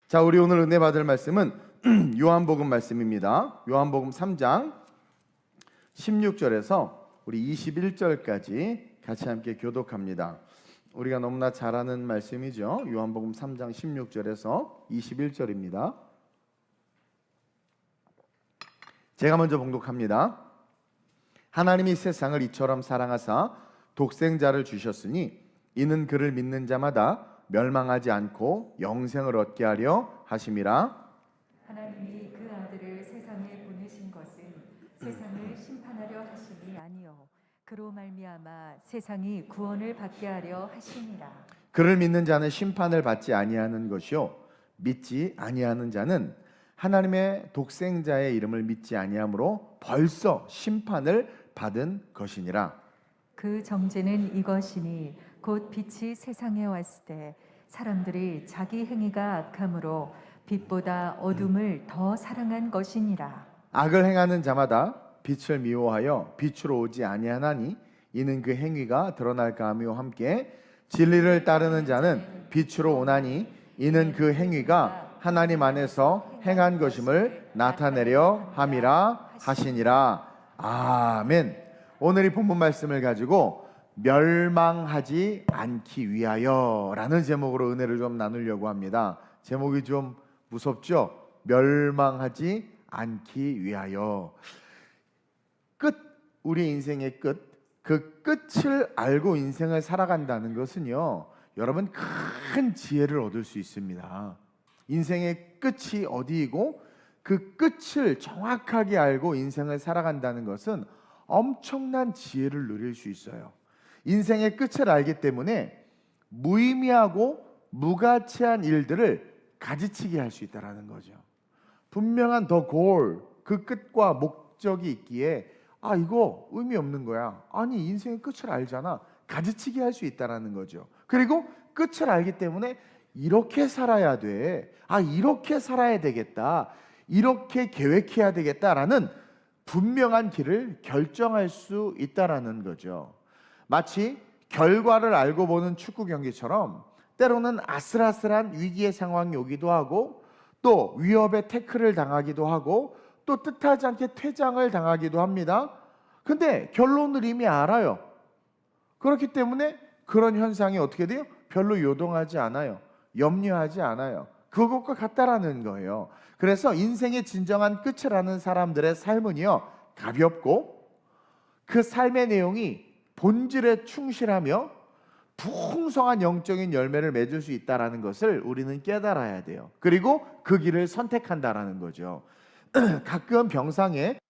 자, 우리 오늘 은혜 받을 말씀은 요한복음 말씀입니다. 요한복음 3장 16절에서 우리 21절까지 같이 함께 교독합니다. 우리가 너무나 잘 아는 말씀이죠. 요한복음 3장 16절에서 21절입니다. 제가 먼저 봉독합니다. 하나님이 세상을 이처럼 사랑하사 독생자를 주셨으니 이는 그를 믿는 자마다 멸망하지 않고 영생을 얻게 하려 하심이라. 하나님이 그 아들을 세상에 보내신 것은 세상을 심판하려 하심이 아니요 그로 말미암아 세상이 구원을 받게 하려 하심이라. 그를 믿는 자는 심판을 받지 아니하는 것이요 믿지 아니하는 자는 하나님의 독생자의 이름을 믿지 아니하므로 벌써 심판을 받은 것이니라. 그 정죄는 이것이니 곧 빛이 세상에 왔을 때 사람들이 자기 행위가 악함으로 빛보다 어둠을 더 사랑한 것이니라. 악을 행하는 자마다 빛을 미워하여 빛으로 오지 아니하나니 이는 그 행위가 드러날까 하며 함께 진리를 따르는 자는 빛으로 오나니 이는 그 행위가 하나님 안에서 행한 것임을 나타내려 함이라 하시니라. 아멘. 오늘 이 본문 말씀을 가지고 멸망하지 않기 위하여 라는 제목으로 은혜를 좀 나누려고 합니다. 제목이 좀 무섭죠? 멸망하지 않기 위하여. 끝, 우리 인생의 끝, 그 끝을 알고 인생을 살아간다는 것은요, 여러분 큰 지혜를 얻을 수 있습니다. 인생의 끝이 어디이고 그 끝을 정확하게 알고 인생을 살아간다는 것은 엄청난 지혜를 누릴 수 있어요. 인생의 끝을 알기 때문에 무의미하고 무가치한 일들을 가지치게 할 수 있다는 거죠. 분명한 더 골, 그 끝과 목적이 있기에 이거 의미 없는 거야. 아니 인생의 끝을 알잖아. 가지치게 할 수 있다는 거죠. 그리고 끝을 알기 때문에 이렇게 살아야 돼. 이렇게 살아야 되겠다. 이렇게 계획해야 되겠다라는 분명한 길을 결정할 수 있다는 거죠. 마치 결과를 알고 보는 축구 경기처럼 때로는 아슬아슬한 위기의 상황이 오기도 하고 또 위협의 태클을 당하기도 하고 또 뜻하지 않게 퇴장을 당하기도 합니다. 근데 결론을 이미 알아요. 그렇기 때문에 그런 현상이 어떻게 돼요? 별로 요동하지 않아요. 염려하지 않아요. 그것과 같다라는 거예요. 그래서 인생의 진정한 끝을 아는 사람들의 삶은요, 가볍고 그 삶의 내용이 본질에 충실하며 풍성한 영적인 열매를 맺을 수 있다는 것을 우리는 깨달아야 돼요. 그리고 그 길을 선택한다는 거죠. 가끔 병상에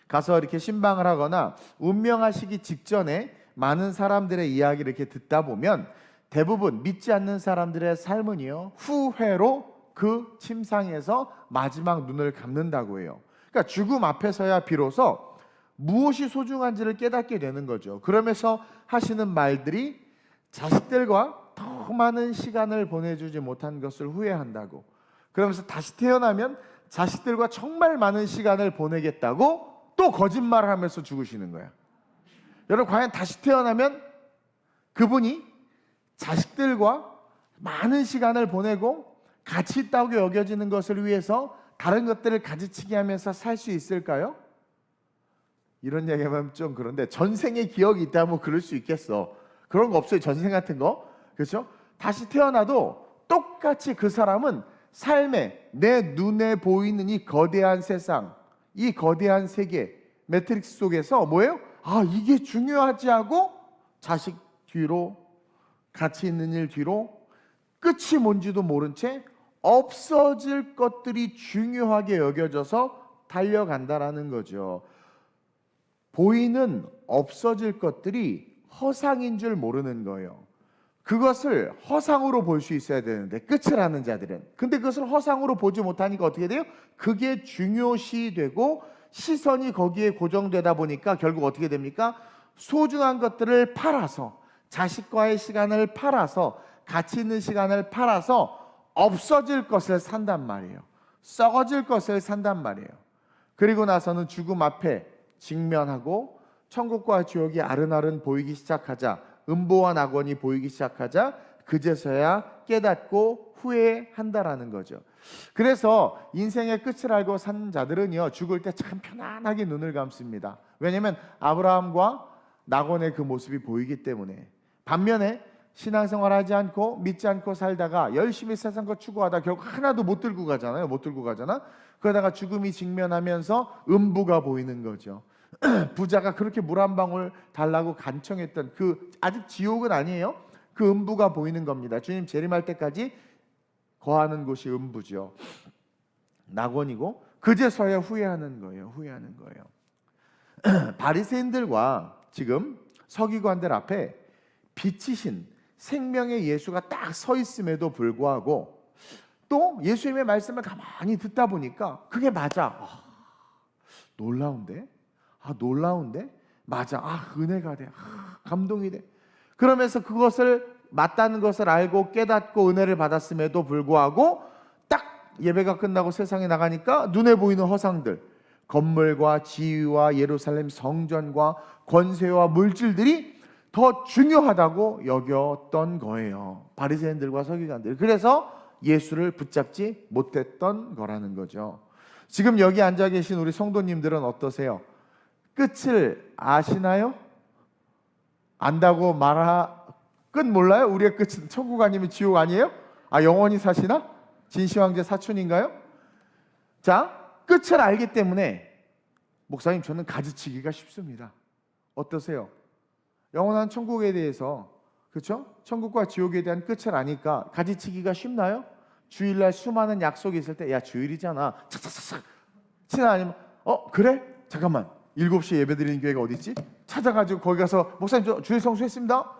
가서 이렇게 신방을 하거나 운명하시기 직전에 많은 사람들의 이야기를 이렇게 듣다 보면 대부분 믿지 않는 사람들의 삶은요, 후회로 그 침상에서 마지막 눈을 감는다고 해요. 그러니까 죽음 앞에서야 비로소 무엇이 소중한지를 깨닫게 되는 거죠. 그러면서 하시는 말들이 자식들과 더 많은 시간을 보내주지 못한 것을 후회한다고. 그러면서 다시 태어나면 자식들과 정말 많은 시간을 보내겠다고 또 거짓말을 하면서 죽으시는 거야. 여러분, 과연 다시 태어나면 그분이 자식들과 많은 시간을 보내고 가치 있다고 여겨지는 것을 위해서 다른 것들을 가지치게 하면서 살 수 있을까요? 이런 얘기하면 좀 그런데 전생의 기억이 있다면 그럴 수 있겠어. 그런 거 없어요. 전생 같은 거. 그렇죠? 다시 태어나도 똑같이 그 사람은 삶에 내 눈에 보이는 이 거대한 세상, 이 거대한 세계, 매트릭스 속에서 뭐예요? 이게 중요하지 하고 자식 뒤로, 가치 있는 일 뒤로 끝이 뭔지도 모른 채 없어질 것들이 중요하게 여겨져서 달려간다라는 거죠. 보이는 없어질 것들이 허상인 줄 모르는 거예요. 그것을 허상으로 볼 수 있어야 되는데, 끝을 아는 자들은. 근데 그것을 허상으로 보지 못하니까 어떻게 돼요? 그게 중요시 되고 시선이 거기에 고정되다 보니까 결국 어떻게 됩니까? 소중한 것들을 팔아서, 자식과의 시간을 팔아서, 가치 있는 시간을 팔아서 없어질 것을 산단 말이에요. 썩어질 것을 산단 말이에요. 그리고 나서는 죽음 앞에 직면하고 천국과 지옥이 아른아른 보이기 시작하자, 음보와 낙원이 보이기 시작하자 그제서야 깨닫고 후회한다라는 거죠. 그래서 인생의 끝을 알고 산 자들은요, 죽을 때 참 편안하게 눈을 감습니다. 왜냐하면 아브라함과 낙원의 그 모습이 보이기 때문에. 반면에 신앙생활하지 않고 믿지 않고 살다가 열심히 세상 것 추구하다 결국 하나도 못 들고 가잖아요. 못 들고 가잖아. 그러다가 죽음이 직면하면서 음부가 보이는 거죠. 부자가 그렇게 물 한 방울 달라고 간청했던 그, 아직 지옥은 아니에요. 그 음부가 보이는 겁니다. 주님 재림할 때까지 거하는 곳이 음부죠. 낙원이고 그제서야 후회하는 거예요. 후회하는 거예요. 바리새인들과 지금 서기관들 앞에 빛이신 생명의 예수가 딱 서 있음에도 불구하고 또 예수님의 말씀을 가만히 듣다 보니까 그게 맞아. 놀라운데? 놀라운데? 맞아. 은혜가 돼. 감동이 돼. 그러면서 그것을 맞다는 것을 알고 깨닫고 은혜를 받았음에도 불구하고 딱 예배가 끝나고 세상에 나가니까 눈에 보이는 허상들, 건물과 지위와 예루살렘 성전과 권세와 물질들이 더 중요하다고 여겼던 거예요. 바리새인들과 서기관들. 그래서 예수를 붙잡지 못했던 거라는 거죠. 지금 여기 앉아 계신 우리 성도님들은 어떠세요? 끝을 아시나요? 안다고 끝 몰라요? 우리의 끝은 천국 아니면 지옥 아니에요? 영원히 사시나? 진시황제 사촌인가요? 자, 끝을 알기 때문에 목사님 저는 가지치기가 쉽습니다. 어떠세요? 영원한 천국에 대해서, 그렇죠? 천국과 지옥에 대한 끝을 아니까 가지치기가 쉽나요? 주일날 수많은 약속이 있을 때, 야 주일이잖아, 착착착착 치나 아니면 그래? 잠깐만 7시에 예배드리는 교회가 어디 있지? 찾아가지고 거기 가서 목사님 저 주일 성수했습니다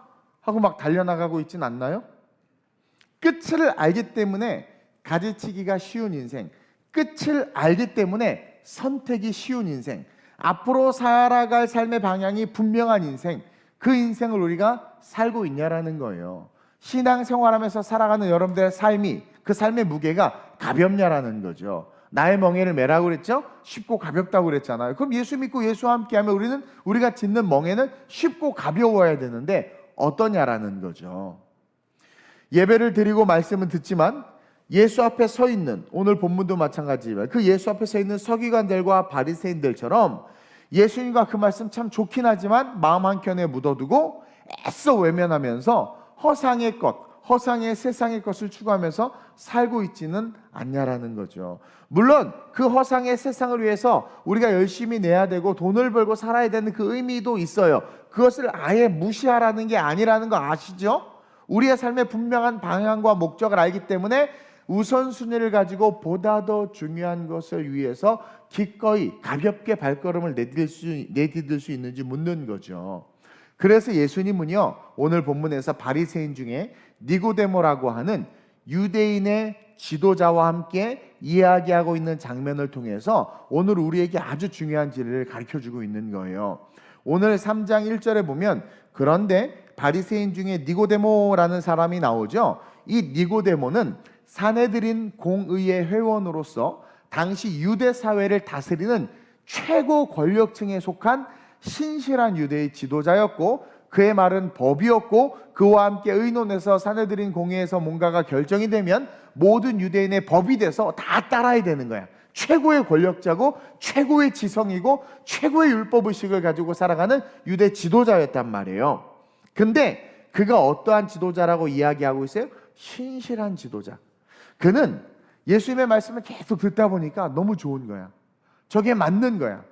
하고 막 달려나가고 있진 않나요? 끝을 알기 때문에 가지치기가 쉬운 인생, 끝을 알기 때문에 선택이 쉬운 인생, 앞으로 살아갈 삶의 방향이 분명한 인생, 그 인생을 우리가 살고 있냐라는 거예요. 신앙생활하면서 살아가는 여러분들의 삶이, 그 삶의 무게가 가볍냐라는 거죠. 나의 멍에를 매라고 그랬죠? 쉽고 가볍다고 그랬잖아요. 그럼 예수 믿고 예수와 함께하면 우리가 짓는 멍에는 쉽고 가벼워야 되는데 어떠냐라는 거죠. 예배를 드리고 말씀은 듣지만 예수 앞에 서 있는, 오늘 본문도 마찬가지지만 그 예수 앞에 서 있는 서기관들과 바리새인들처럼 예수님과 그 말씀 참 좋긴 하지만 마음 한켠에 묻어두고 애써 외면하면서 허상의 것, 허상의 세상의 것을 추구하면서 살고 있지는 않냐라는 거죠. 물론 그 허상의 세상을 위해서 우리가 열심히 내야 되고 돈을 벌고 살아야 되는 그 의미도 있어요. 그것을 아예 무시하라는 게 아니라는 거 아시죠? 우리의 삶의 분명한 방향과 목적을 알기 때문에 우선순위를 가지고 보다 더 중요한 것을 위해서 기꺼이 가볍게 발걸음을 내디딜 수 있는지 묻는 거죠. 그래서 예수님은요, 오늘 본문에서 바리새인 중에 니고데모라고 하는 유대인의 지도자와 함께 이야기하고 있는 장면을 통해서 오늘 우리에게 아주 중요한 진리를 가르쳐주고 있는 거예요. 오늘 3장 1절에 보면 그런데 바리새인 중에 니고데모라는 사람이 나오죠. 이 니고데모는 사내들인 공의의 회원으로서 당시 유대 사회를 다스리는 최고 권력층에 속한 신실한 유대의 지도자였고 그의 말은 법이었고 그와 함께 의논해서 사내들인 공회에서 뭔가가 결정이 되면 모든 유대인의 법이 돼서 다 따라야 되는 거야. 최고의 권력자고 최고의 지성이고 최고의 율법의식을 가지고 살아가는 유대 지도자였단 말이에요. 근데 그가 어떠한 지도자라고 이야기하고 있어요? 신실한 지도자. 그는 예수님의 말씀을 계속 듣다 보니까 너무 좋은 거야. 저게 맞는 거야.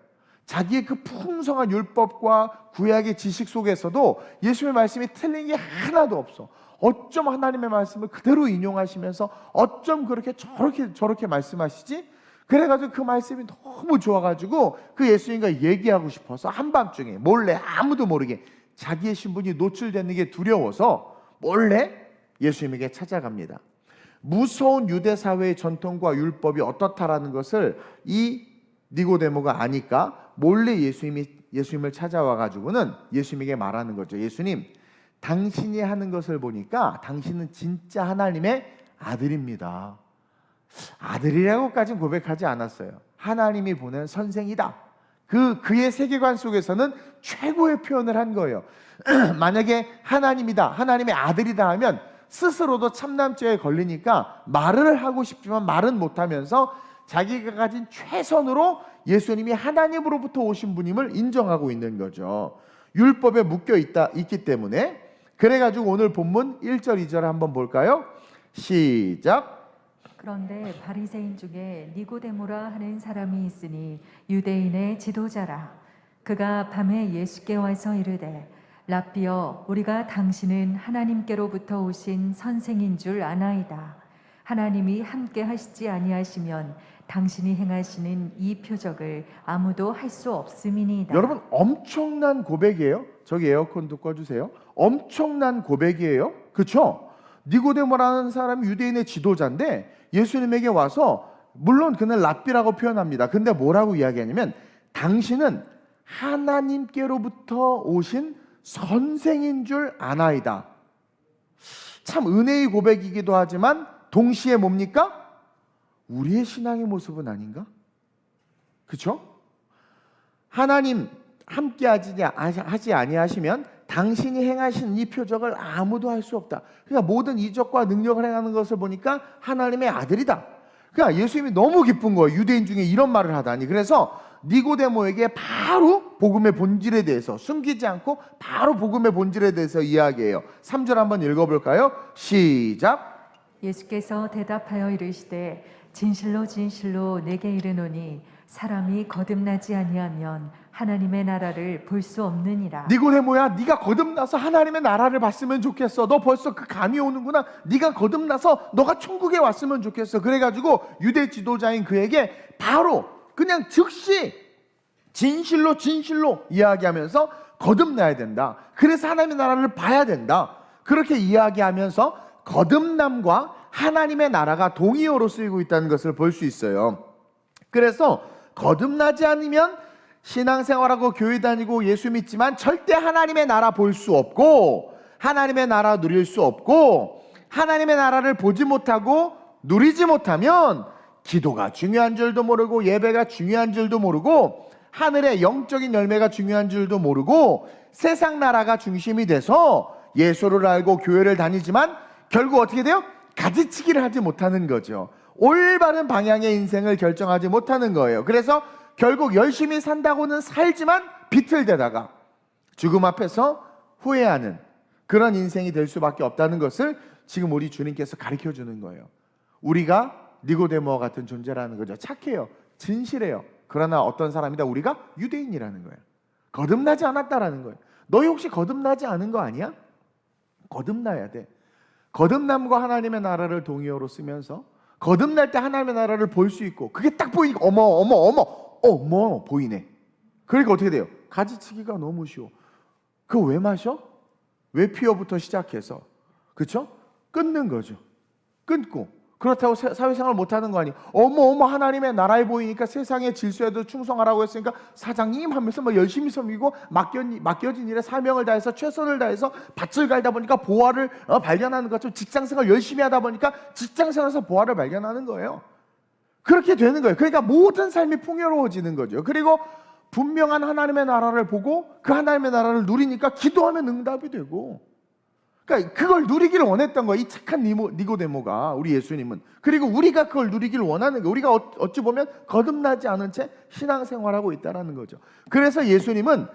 자기의 그 풍성한 율법과 구약의 지식 속에서도 예수님의 말씀이 틀린 게 하나도 없어. 어쩜 하나님의 말씀을 그대로 인용하시면서 어쩜 그렇게 저렇게 말씀하시지? 그래가지고 그 말씀이 너무 좋아가지고 그 예수님과 얘기하고 싶어서 한밤중에 몰래 아무도 모르게 자기의 신분이 노출되는 게 두려워서 몰래 예수님에게 찾아갑니다. 무서운 유대 사회의 전통과 율법이 어떻다라는 것을 이 니고데모가 아니까 몰래 예수님을 찾아와 가지고는 예수님에게 말하는 거죠. 예수님, 당신이 하는 것을 보니까 당신은 진짜 하나님의 아들입니다. 아들이라고까지는 고백하지 않았어요. 하나님이 보낸 선생이다. 그의 세계관 속에서는 최고의 표현을 한 거예요. 만약에 하나님이다, 하나님의 아들이다 하면 스스로도 참남죄에 걸리니까 말을 하고 싶지만 말은 못하면서 자기가 가진 최선으로 예수님이 하나님으로부터 오신 분임을 인정하고 있는 거죠. 율법에 있기 때문에. 그래가지고 오늘 본문 1절 2절 한번 볼까요? 시작. 그런데 바리새인 중에 니고데모라 하는 사람이 있으니 유대인의 지도자라. 그가 밤에 예수께 와서 이르되 랍비여, 우리가 당신은 하나님께로부터 오신 선생인 줄 아나이다. 하나님이 함께 하시지 아니하시면 당신이 행하시는 이 표적을 아무도 할 수 없음이니이다. 여러분, 엄청난 고백이에요. 저기 에어컨도 꺼주세요. 엄청난 고백이에요. 그렇죠? 니고데모라는 사람이 유대인의 지도자인데 예수님에게 와서, 물론 그는 랍비라고 표현합니다. 근데 뭐라고 이야기하냐면 당신은 하나님께로부터 오신 선생인 줄 아나이다. 참 은혜의 고백이기도 하지만 동시에 뭡니까? 우리의 신앙의 모습은 아닌가? 그렇죠? 하나님 함께 하지 아니하시면 당신이 행하신 이 표적을 아무도 할 수 없다. 그러니까 모든 이적과 능력을 행하는 것을 보니까 하나님의 아들이다. 그러니까 예수님이 너무 기쁜 거예요. 유대인 중에 이런 말을 하다니. 그래서 니고데모에게 바로 복음의 본질에 대해서, 숨기지 않고 바로 복음의 본질에 대해서 이야기해요. 3절 한번 읽어볼까요? 시작. 예수께서 대답하여 이르시되 진실로 진실로 내게 이르노니 사람이 거듭나지 아니하면 하나님의 나라를 볼 수 없느니라. 니고데모야, 네가 거듭나서 하나님의 나라를 봤으면 좋겠어. 너 벌써 그 감이 오는구나. 네가 거듭나서 너가 천국에 왔으면 좋겠어. 그래가지고 유대 지도자인 그에게 바로 그냥 즉시 진실로 진실로 이야기하면서 거듭나야 된다. 그래서 하나님의 나라를 봐야 된다. 그렇게 이야기하면서 거듭남과 하나님의 나라가 동의어로 쓰이고 있다는 것을 볼 수 있어요. 그래서 거듭나지 않으면 신앙생활하고 교회 다니고 예수 믿지만 절대 하나님의 나라 볼 수 없고, 하나님의 나라 누릴 수 없고, 하나님의 나라를 보지 못하고 누리지 못하면 기도가 중요한 줄도 모르고, 예배가 중요한 줄도 모르고, 하늘의 영적인 열매가 중요한 줄도 모르고, 세상 나라가 중심이 돼서 예수를 알고 교회를 다니지만 결국 어떻게 돼요? 가지치기를 하지 못하는 거죠. 올바른 방향의 인생을 결정하지 못하는 거예요. 그래서 결국 열심히 산다고는 살지만 비틀대다가 죽음 앞에서 후회하는 그런 인생이 될 수밖에 없다는 것을 지금 우리 주님께서 가르쳐 주는 거예요. 우리가 니고데모와 같은 존재라는 거죠. 착해요. 진실해요. 그러나 어떤 사람이다? 우리가 유대인이라는 거예요. 거듭나지 않았다라는 거예요. 너희 혹시 거듭나지 않은 거 아니야? 거듭나야 돼. 거듭남과 하나님의 나라를 동의어로 쓰면서 거듭날 때 하나님의 나라를 볼 수 있고, 그게 딱 보이니까 어머 보이네. 그러니까 어떻게 돼요? 가지치기가 너무 쉬워. 그거 왜 마셔? 왜 피어부터 시작해서, 그렇죠? 끊는 거죠. 끊고, 그렇다고 사회생활 못하는 거 아니에요. 어머 하나님의 나라에 보이니까 세상의 질서에도 충성하라고 했으니까 사장님 하면서 막 열심히 섬기고 맡겨진 일에 사명을 다해서 최선을 다해서 밭을 갈다 보니까 보화를 발견하는 것처럼 직장생활 열심히 하다 보니까 직장생활에서 보화를 발견하는 거예요. 그렇게 되는 거예요. 그러니까 모든 삶이 풍요로워지는 거죠. 그리고 분명한 하나님의 나라를 보고 그 하나님의 나라를 누리니까 기도하면 응답이 되고, 그러니까 그걸 누리기를 원했던 거예요. 이 착한 니고데모가, 우리 예수님은. 그리고 우리가 그걸 누리기를 원하는 거예요. 우리가 어찌 보면 거듭나지 않은 채 신앙생활하고 있다는 거죠. 그래서 예수님은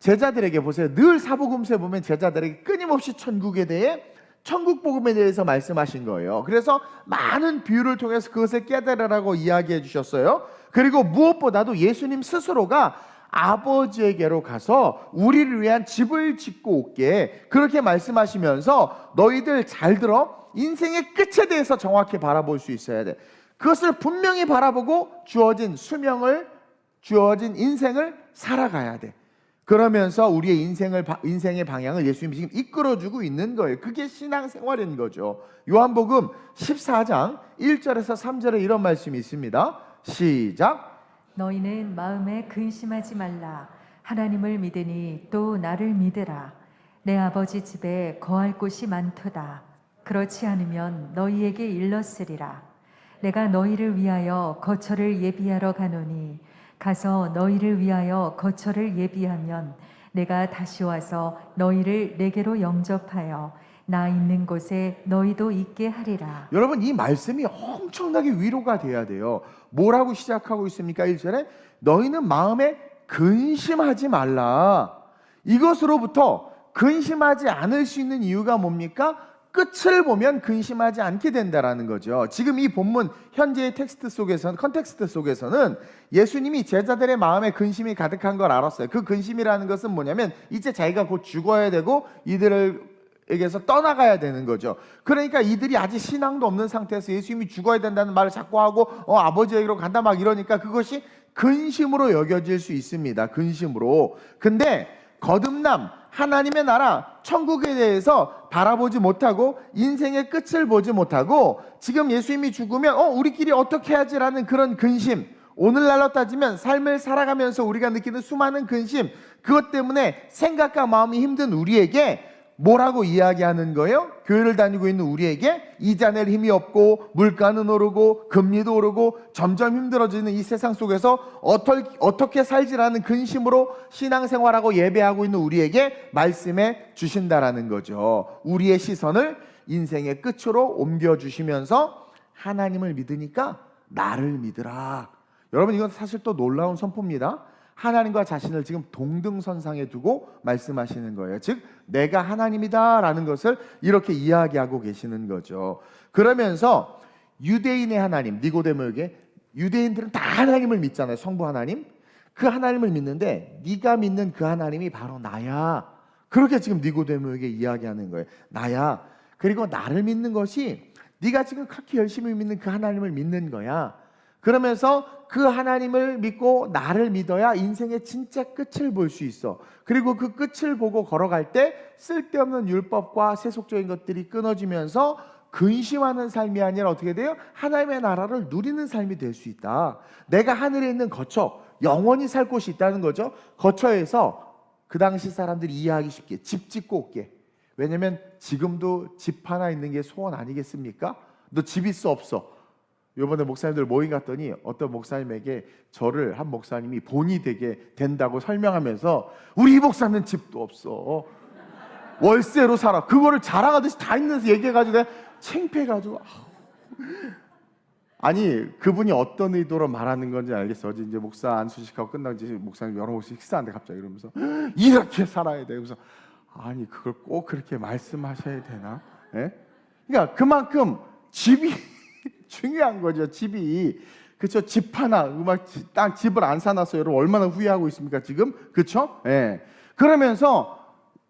제자들에게, 보세요, 늘 사복음서에 보면 제자들에게 끊임없이 천국에 대해, 천국 복음에 대해서 말씀하신 거예요. 그래서 많은 비유를 통해서 그것을 깨달으라고 이야기해 주셨어요. 그리고 무엇보다도 예수님 스스로가 아버지에게로 가서 우리를 위한 집을 짓고 올게, 그렇게 말씀하시면서 너희들 잘 들어, 인생의 끝에 대해서 정확히 바라볼 수 있어야 돼. 그것을 분명히 바라보고 주어진 수명을, 주어진 인생을 살아가야 돼. 그러면서 우리의 인생의 방향을 예수님이 지금 이끌어주고 있는 거예요. 그게 신앙생활인 거죠. 요한복음 14장 1절에서 3절에 이런 말씀이 있습니다. 시작. 너희는 마음에 근심하지 말라. 하나님을 믿으니 또 나를 믿으라. 내 아버지 집에 거할 곳이 많도다. 그렇지 않으면 너희에게 일렀으리라. 내가 너희를 위하여 거처를 예비하러 가노니 가서 너희를 위하여 거처를 예비하면 내가 다시 와서 너희를 내게로 영접하여 나 있는 곳에 너희도 있게 하리라. 여러분, 이 말씀이 엄청나게 위로가 돼야 돼요. 뭐라고 시작하고 있습니까? 1절에 너희는 마음에 근심하지 말라. 이것으로부터 근심하지 않을 수 있는 이유가 뭡니까? 끝을 보면 근심하지 않게 된다라는 거죠. 지금 이 본문 현재의 컨텍스트 속에서는 예수님이 제자들의 마음에 근심이 가득한 걸 알았어요. 그 근심이라는 것은 뭐냐면 이제 자기가 곧 죽어야 되고 이들에게서 떠나가야 되는 거죠. 그러니까 이들이 아직 신앙도 없는 상태에서 예수님이 죽어야 된다는 말을 자꾸 하고 아버지에게로 간다 막 이러니까 그것이 근심으로 여겨질 수 있습니다. 근심으로. 근데 거듭남, 하나님의 나라, 천국에 대해서 바라보지 못하고 인생의 끝을 보지 못하고 지금 예수님이 죽으면 우리끼리 어떻게 하지라는 그런 근심, 오늘날로 따지면 삶을 살아가면서 우리가 느끼는 수많은 근심, 그것 때문에 생각과 마음이 힘든 우리에게 뭐라고 이야기하는 거예요? 교회를 다니고 있는 우리에게 이자 낼 힘이 없고 물가는 오르고 금리도 오르고 점점 힘들어지는 이 세상 속에서 어떻게 살지라는 근심으로 신앙생활하고 예배하고 있는 우리에게 말씀해 주신다라는 거죠. 우리의 시선을 인생의 끝으로 옮겨주시면서 하나님을 믿으니까 나를 믿으라. 여러분, 이건 사실 또 놀라운 선포입니다. 하나님과 자신을 지금 동등선상에 두고 말씀하시는 거예요. 즉 내가 하나님이다 라는 것을 이렇게 이야기하고 계시는 거죠. 그러면서 유대인의 하나님, 니고데모에게, 유대인들은 다 하나님을 믿잖아요. 성부 하나님. 그 하나님을 믿는데 네가 믿는 그 하나님이 바로 나야. 그렇게 지금 니고데모에게 이야기하는 거예요. 나야. 그리고 나를 믿는 것이 네가 지금 그렇게 열심히 믿는 그 하나님을 믿는 거야. 그러면서 그 하나님을 믿고 나를 믿어야 인생의 진짜 끝을 볼 수 있어. 그리고 그 끝을 보고 걸어갈 때 쓸데없는 율법과 세속적인 것들이 끊어지면서 근심하는 삶이 아니라 어떻게 돼요? 하나님의 나라를 누리는 삶이 될 수 있다. 내가 하늘에 있는 거처, 영원히 살 곳이 있다는 거죠. 거처에서 그 당시 사람들이 이해하기 쉽게 집 짓고 올게. 왜냐면 지금도 집 하나 있는 게 소원 아니겠습니까? 너 집 있어 없어? 이번에 목사님들 모임 갔더니 어떤 목사님에게 저를 한 목사님이 본이 되게 된다고 설명하면서 우리 이 목사는 집도 없어, 월세로 살아. 그거를 자랑하듯이 다 있는 데서 얘기해가지고 내가 창피해가지고 아니 그분이 어떤 의도로 말하는 건지 알겠어. 어제 이제 목사 안수식하고 끝나고 이제 목사님 여러 곳이 식사하는데 갑자기 이러면서 이렇게 살아야 돼. 그래서 아니 그걸 꼭 그렇게 말씀하셔야 되나? 예? 그러니까 그만큼 집이 중요한 거죠. 집이. 그렇죠. 집 하나 딱 집을 안 사놨어요. 여러분 얼마나 후회하고 있습니까 지금? 그렇죠? 예. 그러면서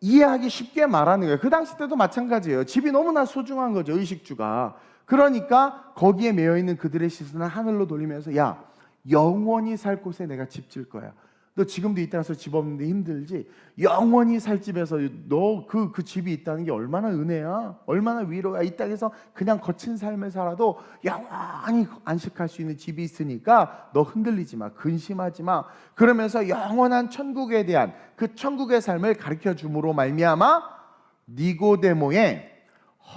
이해하기 쉽게 말하는 거예요. 그 당시 때도 마찬가지예요. 집이 너무나 소중한 거죠. 의식주가. 그러니까 거기에 매여 있는 그들의 시선을 하늘로 돌리면서 야, 영원히 살 곳에 내가 집 질 거야. 너 지금도 이 땅에서 집 없는데 힘들지? 영원히 살 집에서 너 그 집이 있다는 게 얼마나 은혜야? 얼마나 위로야? 이 땅에서 그냥 거친 삶을 살아도 영원히 안식할 수 있는 집이 있으니까 너 흔들리지 마, 근심하지 마. 그러면서 영원한 천국에 대한 그 천국의 삶을 가르쳐 줌으로 말미암아 니고데모의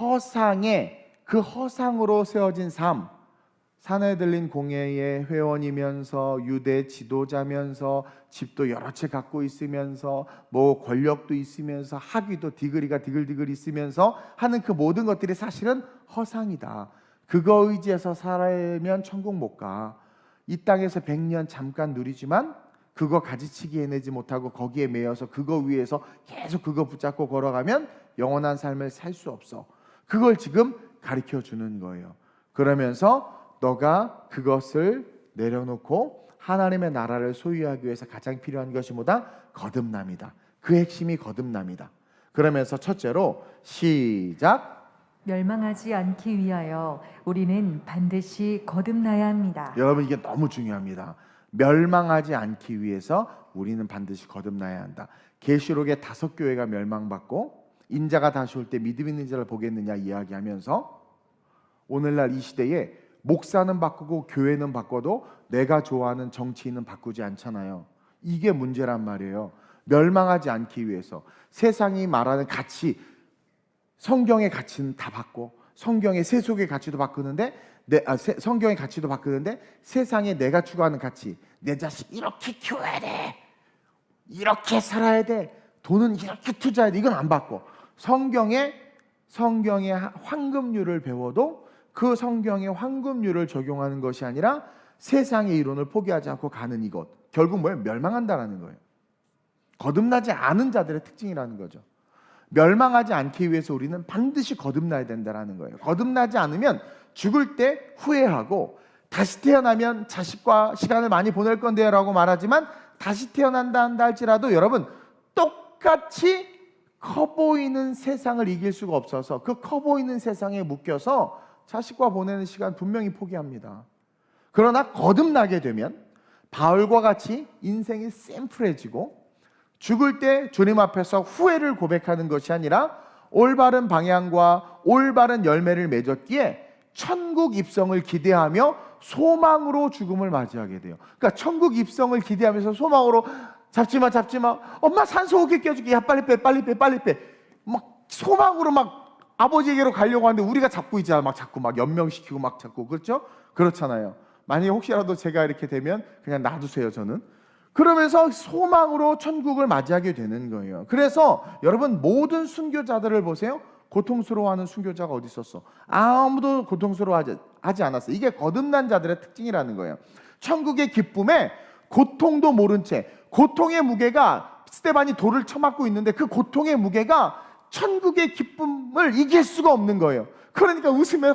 허상의 그 허상으로 세워진 삶, 산에 들린 공회의 회원이면서 유대 지도자면서 집도 여러 채 갖고 있으면서 뭐 권력도 있으면서 학위도 디그리가 디글디글 있으면서 하는 그 모든 것들이 사실은 허상이다. 그거 의지해서 살면 천국 못 가. 이 땅에서 100년 잠깐 누리지만 그거 가지치기 해내지 못하고 거기에 매여서 그거 위에서 계속 그거 붙잡고 걸어가면 영원한 삶을 살 수 없어. 그걸 지금 가르쳐 주는 거예요. 그러면서 너가 그것을 내려놓고 하나님의 나라를 소유하기 위해서 가장 필요한 것이 뭐다? 거듭남이다. 그 핵심이 거듭남이다. 그러면서 첫째로 시작. 멸망하지 않기 위하여 우리는 반드시 거듭나야 합니다. 여러분 이게 너무 중요합니다. 멸망하지 않기 위해서 우리는 반드시 거듭나야 한다. 계시록의 5교회가 멸망받고 인자가 다시 올 때 믿음 있는 자를 보겠느냐 이야기하면서 오늘날 이 시대에 목사는 바꾸고 교회는 바꿔도 내가 좋아하는 정치인은 바꾸지 않잖아요. 이게 문제란 말이에요. 멸망하지 않기 위해서 세상이 말하는 가치, 성경의 가치는 다 바꿔. 성경의 세속의 가치도 바꾸는데 성경의 가치도 바꾸는데 세상에 내가 추구하는 가치, 내 자식 이렇게 키워야 돼, 이렇게 살아야 돼, 돈은 이렇게 투자해야 돼, 이건 안 바꿔. 성경의 성경의 황금률을 배워도 그 성경의 황금률을 적용하는 것이 아니라 세상의 이론을 포기하지 않고 가는 이것, 결국 뭐예요? 멸망한다라는 거예요. 거듭나지 않은 자들의 특징이라는 거죠. 멸망하지 않기 위해서 우리는 반드시 거듭나야 된다는 거예요. 거듭나지 않으면 죽을 때 후회하고 다시 태어나면 자식과 시간을 많이 보낼 건데요 라고 말하지만, 다시 태어난다 한다 할지라도 여러분 똑같이 커 보이는 세상을 이길 수가 없어서 그 커 보이는 세상에 묶여서 자식과 보내는 시간 분명히 포기합니다. 그러나 거듭나게 되면 바울과 같이 인생이 샘플해지고 죽을 때 주님 앞에서 후회를 고백하는 것이 아니라 올바른 방향과 올바른 열매를 맺었기에 천국 입성을 기대하며 소망으로 죽음을 맞이하게 돼요. 그러니까 천국 입성을 기대하면서 소망으로 잡지 마. 엄마 산소호흡기 껴줄게. 야 빨리 빼. 막 소망으로 막 아버지에게로 가려고 하는데 우리가 잡고 있잖아. 막 자꾸 막 연명시키고 막 자꾸, 그렇죠? 그렇잖아요. 만약에 혹시라도 제가 이렇게 되면 그냥 놔두세요, 저는. 그러면서 소망으로 천국을 맞이하게 되는 거예요. 그래서 여러분 모든 순교자들을 보세요. 고통스러워하는 순교자가 어디 있었어? 아무도 고통스러워하지 않았어요. 이게 거듭난 자들의 특징이라는 거예요. 천국의 기쁨에 고통도 모른 채, 고통의 무게가, 스데반이 돌을 쳐맞고 있는데 그 고통의 무게가 천국의 기쁨을 이길 수가 없는 거예요. 그러니까 웃으며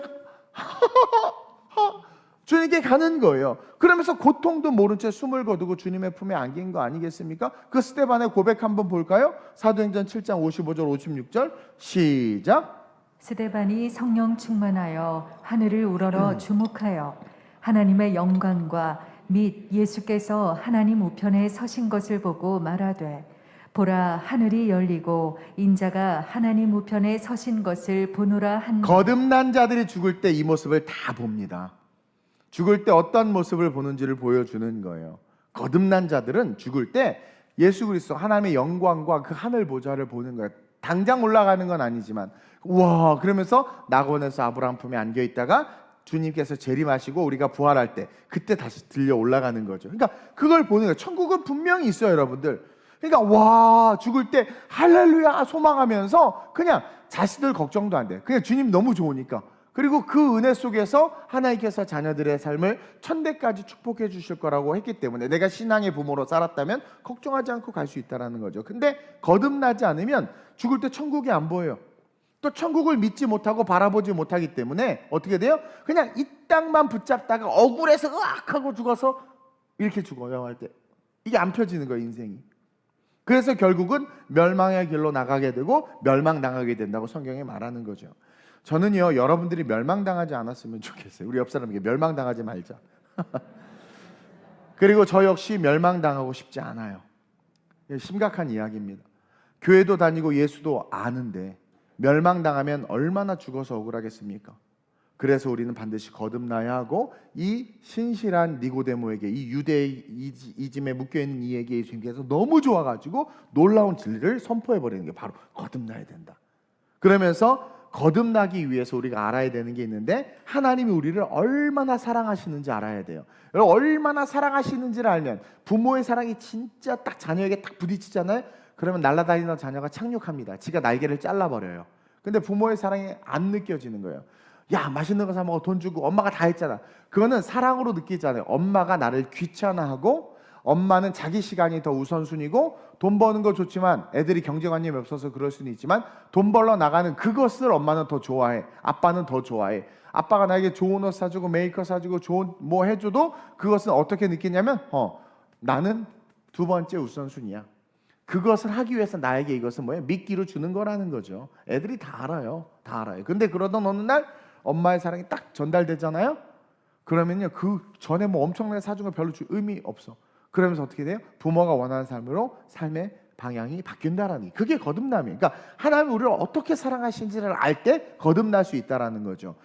주님께 가는 거예요. 그러면서 고통도 모른 채 숨을 거두고 주님의 품에 안긴 거 아니겠습니까? 그 스데반의 고백 한번 볼까요? 사도행전 7장 55절 56절 시작. 스데반이 성령 충만하여 하늘을 우러러 주목하여 하나님의 영광과 및 예수께서 하나님 우편에 서신 것을 보고 말하되, 보라 하늘이 열리고 인자가 하나님 우편에 서신 것을 보노라 한. 거듭난 자들이 죽을 때 이 모습을 다 봅니다. 죽을 때 어떤 모습을 보는지를 보여주는 거예요. 거듭난 자들은 죽을 때 예수 그리스도 하나님의 영광과 그 하늘 보좌를 보는 거예요. 당장 올라가는 건 아니지만, 우와 그러면서 낙원에서 아브라함 품에 안겨 있다가 주님께서 재림하시고 우리가 부활할 때 그때 다시 들려 올라가는 거죠. 그러니까 그걸 보는 거예요. 천국은 분명히 있어요, 여러분들. 그러니까 와 죽을 때 할렐루야 소망하면서 그냥 자식들 걱정도 안 돼. 그냥 주님 너무 좋으니까. 그리고 그 은혜 속에서 하나님께서 자녀들의 삶을 천대까지 축복해 주실 거라고 했기 때문에 내가 신앙의 부모로 살았다면 걱정하지 않고 갈 수 있다는 거죠. 근데 거듭나지 않으면 죽을 때 천국이 안 보여요. 또 천국을 믿지 못하고 바라보지 못하기 때문에 어떻게 돼요? 그냥 이 땅만 붙잡다가 억울해서 으악 하고 죽어서 이렇게 죽어요. 할 때 이게 안 펴지는 거예요, 인생이. 그래서 결국은 멸망의 길로 나가게 되고 멸망당하게 된다고 성경에 말하는 거죠. 저는요 여러분들이 멸망당하지 않았으면 좋겠어요. 우리 옆 사람에게 멸망당하지 말자. 그리고 저 역시 멸망당하고 싶지 않아요. 심각한 이야기입니다. 교회도 다니고 예수도 아는데 멸망당하면 얼마나 죽어서 억울하겠습니까? 그래서 우리는 반드시 거듭나야 하고 이 신실한 니고데모에게, 이 유대이즘에 묶여있는 이에게 예수님께서 너무 좋아가지고 놀라운 진리를 선포해버리는 게 바로 거듭나야 된다. 그러면서 거듭나기 위해서 우리가 알아야 되는 게 있는데, 하나님이 우리를 얼마나 사랑하시는지 알아야 돼요. 여러분 얼마나 사랑하시는지를 알면, 부모의 사랑이 진짜 딱 자녀에게 딱 부딪히잖아요. 그러면 날아다니는 자녀가 착륙합니다. 지가 날개를 잘라버려요. 근데 부모의 사랑이 안 느껴지는 거예요. 야 맛있는 거 사 먹어, 돈 주고, 엄마가 다 했잖아. 그거는 사랑으로 느끼잖아요. 엄마가 나를 귀찮아하고, 엄마는 자기 시간이 더 우선순위고, 돈 버는 거 좋지만 애들이 경제관념이 없어서 그럴 수는 있지만 돈 벌러 나가는 그것을 엄마는 더 좋아해. 아빠는 더 좋아해. 아빠가 나에게 좋은 옷 사주고 메이크업 사주고 좋은 뭐 해줘도 그것은 어떻게 느끼냐면 나는 두 번째 우선순위야. 그것을 하기 위해서 나에게 이것은 뭐예요? 미끼로 주는 거라는 거죠. 애들이 다 알아요. 다 알아요. 근데 그러던 어느 날 엄마의 사랑이 딱 전달되잖아요. 그러면요 그 전에 뭐 엄청나게 사준 거 별로 의미 없어. 그러면서 어떻게 돼요? 부모가 원하는 삶으로 삶의 방향이 바뀐다라는 게, 그게 거듭남이에요. 그러니까 하나님이 우리를 어떻게 사랑하신지를 알 때 거듭날 수 있다라는 거죠.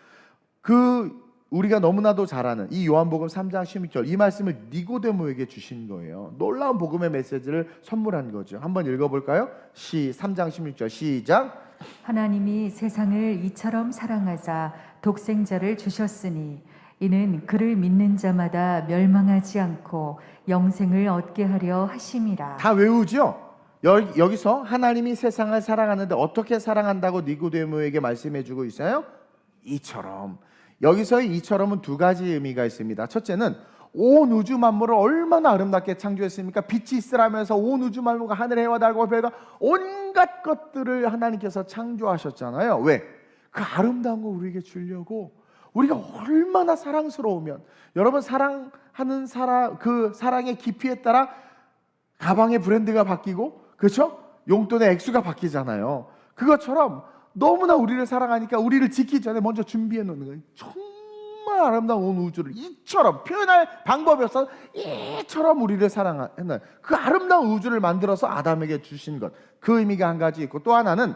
우리가 너무나도 잘 아는 이 요한복음 3장 16절 이 말씀을 니고데모에게 주신 거예요. 놀라운 복음의 메시지를 선물한 거죠. 한번 읽어볼까요? 3장 16절 시작. 하나님이 세상을 이처럼 사랑하사 독생자를 주셨으니 이는 그를 믿는 자마다 멸망하지 않고 영생을 얻게 하려 하심이라. 다 외우죠? 여기서 하나님이 세상을 사랑하는데 어떻게 사랑한다고 니고데모에게 말씀해주고 있어요? 이처럼. 여기서의 이처럼은 두 가지 의미가 있습니다. 첫째는 온 우주 만물을 얼마나 아름답게 창조했습니까? 빛이 있으라면서 온 우주 만물과 하늘의 해와 달과 별과 온갖 것들을 하나님께서 창조하셨잖아요. 왜? 그 아름다운 거 우리에게 주려고. 우리가 얼마나 사랑스러우면, 여러분 사랑하는 그 사랑의 깊이에 따라 가방의 브랜드가 바뀌고, 그렇죠? 용돈의 액수가 바뀌잖아요. 그것처럼 너무나 우리를 사랑하니까 우리를 지키기 전에 먼저 준비해 놓는 거예요. 정말 아름다운 온 우주를 이처럼, 표현할 방법이 없어서 이처럼 우리를 사랑하는 그 아름다운 우주를 만들어서 아담에게 주신 것, 그 의미가 한 가지 있고, 또 하나는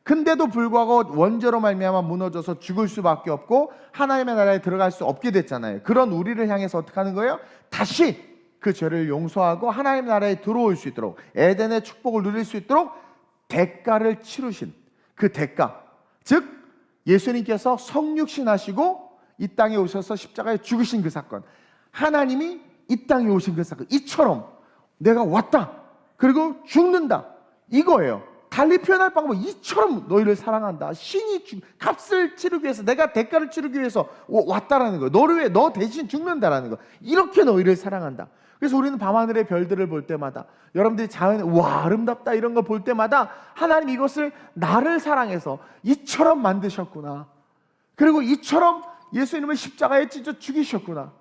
근데도 불구하고 원죄로 말미암아 무너져서 죽을 수밖에 없고 하나님의 나라에 들어갈 수 없게 됐잖아요. 그런 우리를 향해서 어떻게 하는 거예요? 다시 그 죄를 용서하고 하나님의 나라에 들어올 수 있도록, 에덴의 축복을 누릴 수 있도록 대가를 치르신 그 대가, 즉 예수님께서 성육신하시고 이 땅에 오셔서 십자가에 죽으신 그 사건, 하나님이 이 땅에 오신 그 사건, 이처럼 내가 왔다 그리고 죽는다, 이거예요. 달리 표현할 방법은 이처럼 너희를 사랑한다. 신이 값을 치르기 위해서, 내가 대가를 치르기 위해서 왔다라는 거예요. 너를 위해 너 대신 죽는다라는 거. 이렇게 너희를 사랑한다. 그래서 우리는 밤하늘의 별들을 볼 때마다, 여러분들이 자연에 와 아름답다 이런 거 볼 때마다 하나님 이것을 나를 사랑해서 이처럼 만드셨구나. 그리고 이처럼 예수님을 십자가에 찢어 죽이셨구나.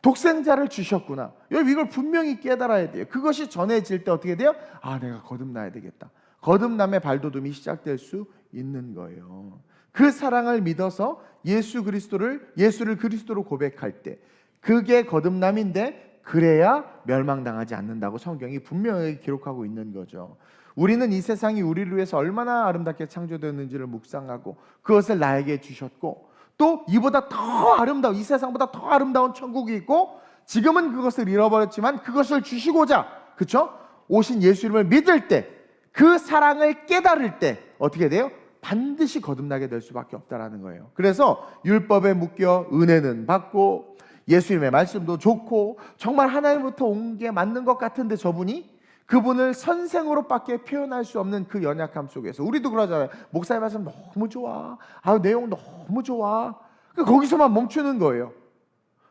독생자를 주셨구나. 여러분 이걸 분명히 깨달아야 돼요. 그것이 전해질 때 어떻게 돼요? 아, 내가 거듭나야 되겠다. 거듭남의 발돋움이 시작될 수 있는 거예요. 그 사랑을 믿어서 예수를 그리스도로 고백할 때 그게 거듭남인데, 그래야 멸망당하지 않는다고 성경이 분명히 기록하고 있는 거죠. 우리는 이 세상이 우리를 위해서 얼마나 아름답게 창조되었는지를 묵상하고 그것을 나에게 주셨고, 또 이보다 더 아름다운, 이 세상보다 더 아름다운 천국이 있고, 지금은 그것을 잃어버렸지만 그것을 주시고자, 그렇죠? 오신 예수님을 믿을 때, 그 사랑을 깨달을 때 어떻게 돼요? 반드시 거듭나게 될 수밖에 없다라는 거예요. 그래서 율법에 묶여 은혜는 받고 예수님의 말씀도 좋고 정말 하나님부터 온 게 맞는 것 같은데, 저분이 그분을 선생으로밖에 표현할 수 없는 그 연약함 속에서, 우리도 그러잖아요. 목사의 말씀 너무 좋아, 내용 너무 좋아, 거기서만 멈추는 거예요.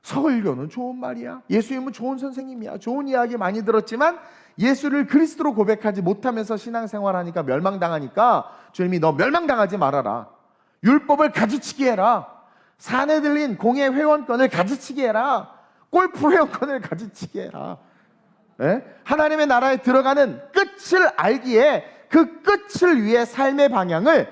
설교는 좋은 말이야, 예수님은 좋은 선생님이야, 좋은 이야기 많이 들었지만 예수를 그리스도로 고백하지 못하면서 신앙생활하니까 멸망당하니까 주님이 너 멸망당하지 말아라, 율법을 가지치게 해라, 산에 들린 공예 회원권을 가지치게 해라, 골프 회원권을 가지치게 해라. 예? 하나님의 나라에 들어가는 끝을 알기에 그 끝을 위해 삶의 방향을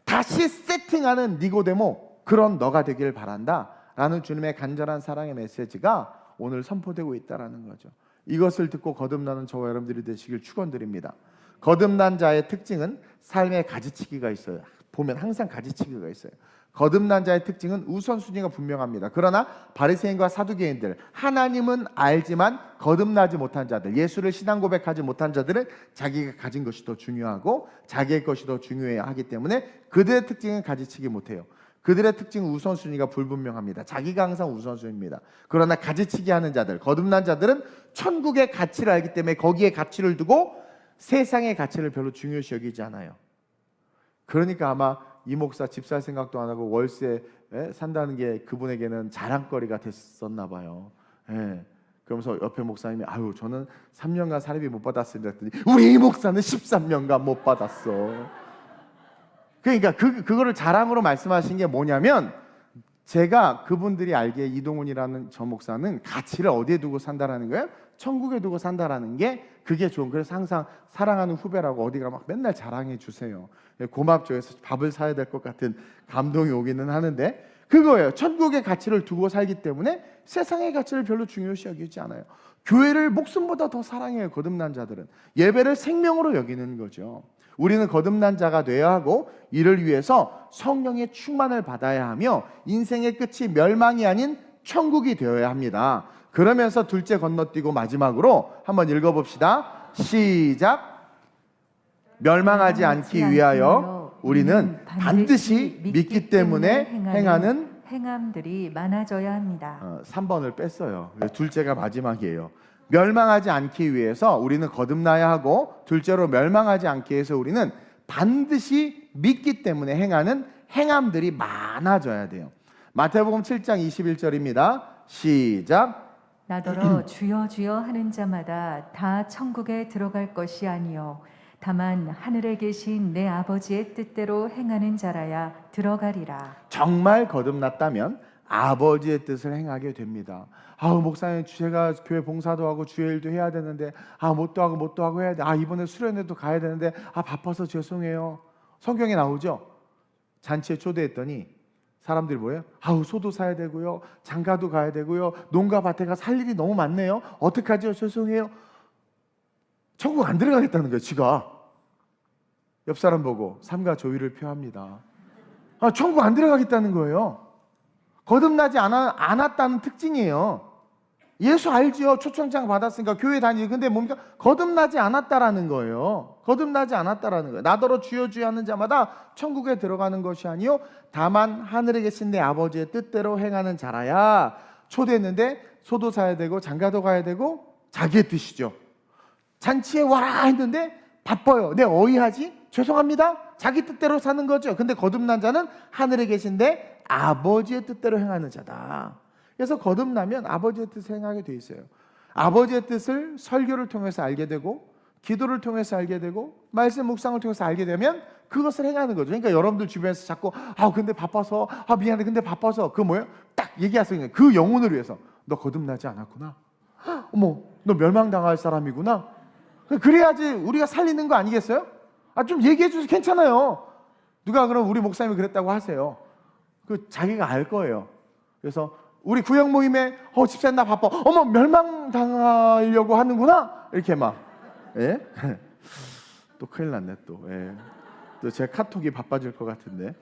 다시 세팅하는 니고데모, 그런 너가 되길 바란다 라는 주님의 간절한 사랑의 메시지가 오늘 선포되고 있다는 거죠. 이것을 듣고 거듭나는 저와 여러분들이 되시길 축원드립니다. 거듭난 자의 특징은 삶의 가지치기가 있어요. 보면 항상 가지치기가 있어요. 거듭난 자의 특징은 우선순위가 분명합니다. 그러나 바리새인과 사두개인들, 하나님은 알지만 거듭나지 못한 자들, 예수를 신앙 고백하지 못한 자들은 자기가 가진 것이 더 중요하고 자기의 것이 더 중요해야 하기 때문에 그들의 특징은 가지치기 못해요. 그들의 특징은 우선순위가 불분명합니다. 자기가 항상 우선순위입니다. 그러나 가지치기 하는 자들, 거듭난 자들은 천국의 가치를 알기 때문에 거기에 가치를 두고 세상의 가치를 별로 중요시 여기지 않아요. 그러니까 아마 이 목사 집 살 생각도 안 하고 월세 산다는 게 그분에게는 자랑거리가 됐었나 봐요. 그러면서 옆에 목사님이 저는 3년간 사례비 못 받았습니다 했더니 우리 이 목사는 13년간 못 받았어. 그러니까 그거를 자랑으로 말씀하신 게 뭐냐면, 제가 그분들이 알기에 이동훈이라는 저 목사는 가치를 어디에 두고 산다라는 거예요? 천국에 두고 산다라는 게 그게 좋은. 그래서 항상 사랑하는 후배라고 어디 가면 맨날 자랑해 주세요. 고맙죠. 해서 밥을 사야 될 것 같은 감동이 오기는 하는데, 그거예요. 천국의 가치를 두고 살기 때문에 세상의 가치를 별로 중요시 여기지 않아요. 교회를 목숨보다 더 사랑해요. 거듭난 자들은 예배를 생명으로 여기는 거죠. 우리는 거듭난 자가 되어야 하고 이를 위해서 성령의 충만을 받아야 하며 인생의 끝이 멸망이 아닌 천국이 되어야 합니다. 그러면서 둘째 건너뛰고 마지막으로 한번 읽어봅시다. 시작. 멸망하지 않기 위하여 우리는 반드시 믿기 때문에 행하는 행함들이 많아져야 합니다. 3번을 뺐어요. 둘째가 마지막이에요. 멸망하지 않기 위해서 우리는 거듭나야 하고, 둘째로 멸망하지 않기 위해서 우리는 반드시 믿기 때문에 행하는 행함들이 많아져야 돼요. 마태복음 7장 21절입니다. 시작. 나더러 주여 주여 하는 자마다 다 천국에 들어갈 것이 아니요 다만 하늘에 계신 내 아버지의 뜻대로 행하는 자라야 들어가리라. 정말 거듭났다면 아버지의 뜻을 행하게 됩니다. 아우 목사님, 제가 교회 봉사도 하고 주의 일도 해야 되는데 못도 하고 해야 돼. 이번에 수련회도 가야 되는데 바빠서 죄송해요. 성경에 나오죠. 잔치에 초대했더니 사람들이 뭐예요? 소도 사야 되고요, 장가도 가야 되고요, 농가 밭에 가 살 일이 너무 많네요. 어떡하죠? 죄송해요. 천국 안 들어가겠다는 거예요. 지가 옆 사람 보고 삼가 조의를 표합니다. 천국 안 들어가겠다는 거예요. 거듭나지 않았다는 특징이에요. 예수 알지요? 초청장 받았으니까 교회 다니지. 근데 뭡니까? 거듭나지 않았다라는 거예요. 거듭나지 않았다라는 거예요. 나더러 주여 주여 하는 자마다 천국에 들어가는 것이 아니요 다만 하늘에 계신 내 아버지의 뜻대로 행하는 자라야. 초대했는데 소도 사야 되고 장가도 가야 되고, 자기의 뜻이죠. 잔치에 와라 했는데 바빠요. 내 어이하지? 죄송합니다. 자기 뜻대로 사는 거죠. 근데 거듭난 자는 하늘에 계신데 아버지의 뜻대로 행하는 자다. 그래서 거듭나면 아버지의 뜻을 행하게 돼 있어요. 아버지의 뜻을 설교를 통해서 알게 되고, 기도를 통해서 알게 되고, 말씀 묵상을 통해서 알게 되면 그것을 행하는 거죠. 그러니까 여러분들 주변에서 자꾸 근데 바빠서, 미안해 근데 바빠서, 그 뭐예요? 딱 얘기하세요. 그 영혼을 위해서. 너 거듭나지 않았구나. 어머, 너 멸망당할 사람이구나. 그래야지 우리가 살리는 거 아니겠어요? 좀 얘기해 주세요. 괜찮아요. 누가 그럼 우리 목사님이 그랬다고 하세요. 자기가 알 거예요. 그래서 우리 구역 모임에 집사님 나 바빠. 어머, 멸망당하려고 하는구나. 이렇게 막. 예? 또 큰일 났네 또. 예. 또 제 카톡이 바빠질 것 같은데.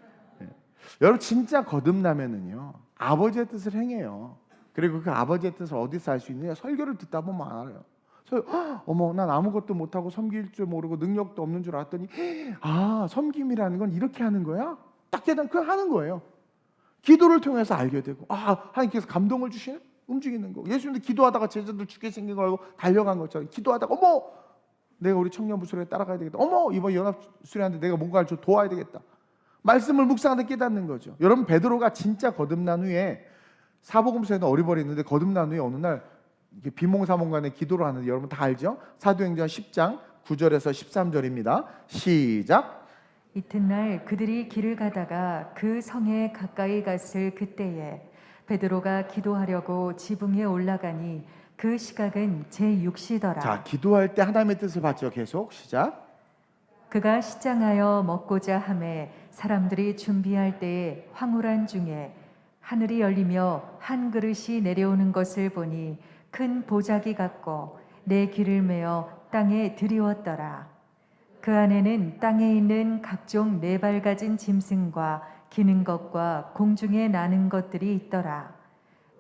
예. 여러분 진짜 거듭나면은요 아버지의 뜻을 행해요. 그리고 그 아버지의 뜻을 어디서 알 수 있느냐? 설교를 듣다 보면 알아요. 어머, 난 아무것도 못하고 섬길 줄 모르고 능력도 없는 줄 알았더니 섬김이라는 건 이렇게 하는 거야? 딱 깨닫고 그냥 하는 거예요. 기도를 통해서 알게 되고, 하나님께서 감동을 주시네? 움직이는 거. 예수님도 기도하다가 제자들 죽게 생긴 거 알고 달려간 것처럼 기도하다가 어머, 내가 우리 청년부 수련회 따라가야 되겠다. 어머, 이번 연합 수련회한테 내가 뭔가를 좀 도와야 되겠다. 말씀을 묵상하다 깨닫는 거죠. 여러분 베드로가 진짜 거듭난 후에, 사복음서에는 어리버리 있는데 거듭난 후에 어느 날 비몽사몽간에 기도를 하는데 여러분 다 알죠? 사도행전 10장 9절에서 13절입니다. 시작. 이튿날 그들이 길을 가다가 그 성에 가까이 갔을 그때에 베드로가 기도하려고 지붕에 올라가니 그 시각은 제6시더라. 자, 기도할 때 하나님의 뜻을 받죠. 계속 시작. 그가 시장하여 먹고자 하매 사람들이 준비할 때에 황홀한 중에 하늘이 열리며 한 그릇이 내려오는 것을 보니 큰 보자기 같고 내 귀를 메어 땅에 들이웠더라. 그 안에는 땅에 있는 각종 네 발 가진 짐승과 기는 것과 공중에 나는 것들이 있더라.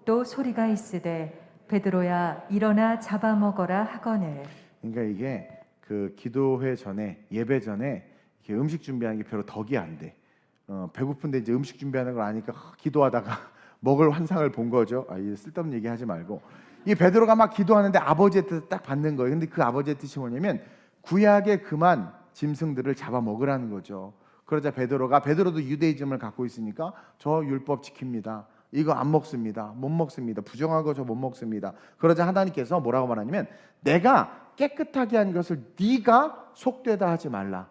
또 소리가 있으되 베드로야 일어나 잡아먹어라 하거늘. 그러니까 이게 그 기도회 전에, 예배 전에 이렇게 음식 준비하는 게 별로 덕이 안 돼. 배고픈데 이제 음식 준비하는 걸 아니까 기도하다가 먹을 환상을 본 거죠. 이 쓸데없는 얘기 하지 말고, 이 베드로가 막 기도하는데 아버지의 뜻을 딱 받는 거예요. 근데 그 아버지의 뜻이 뭐냐면 구약의 그만 짐승들을 잡아 먹으라는 거죠. 그러자 베드로도 유대이즘을 갖고 있으니까 저 율법 지킵니다. 이거 안 먹습니다. 못 먹습니다. 부정하고 저 못 먹습니다. 그러자 하나님께서 뭐라고 말하냐면 내가 깨끗하게 한 것을 네가 속되다 하지 말라.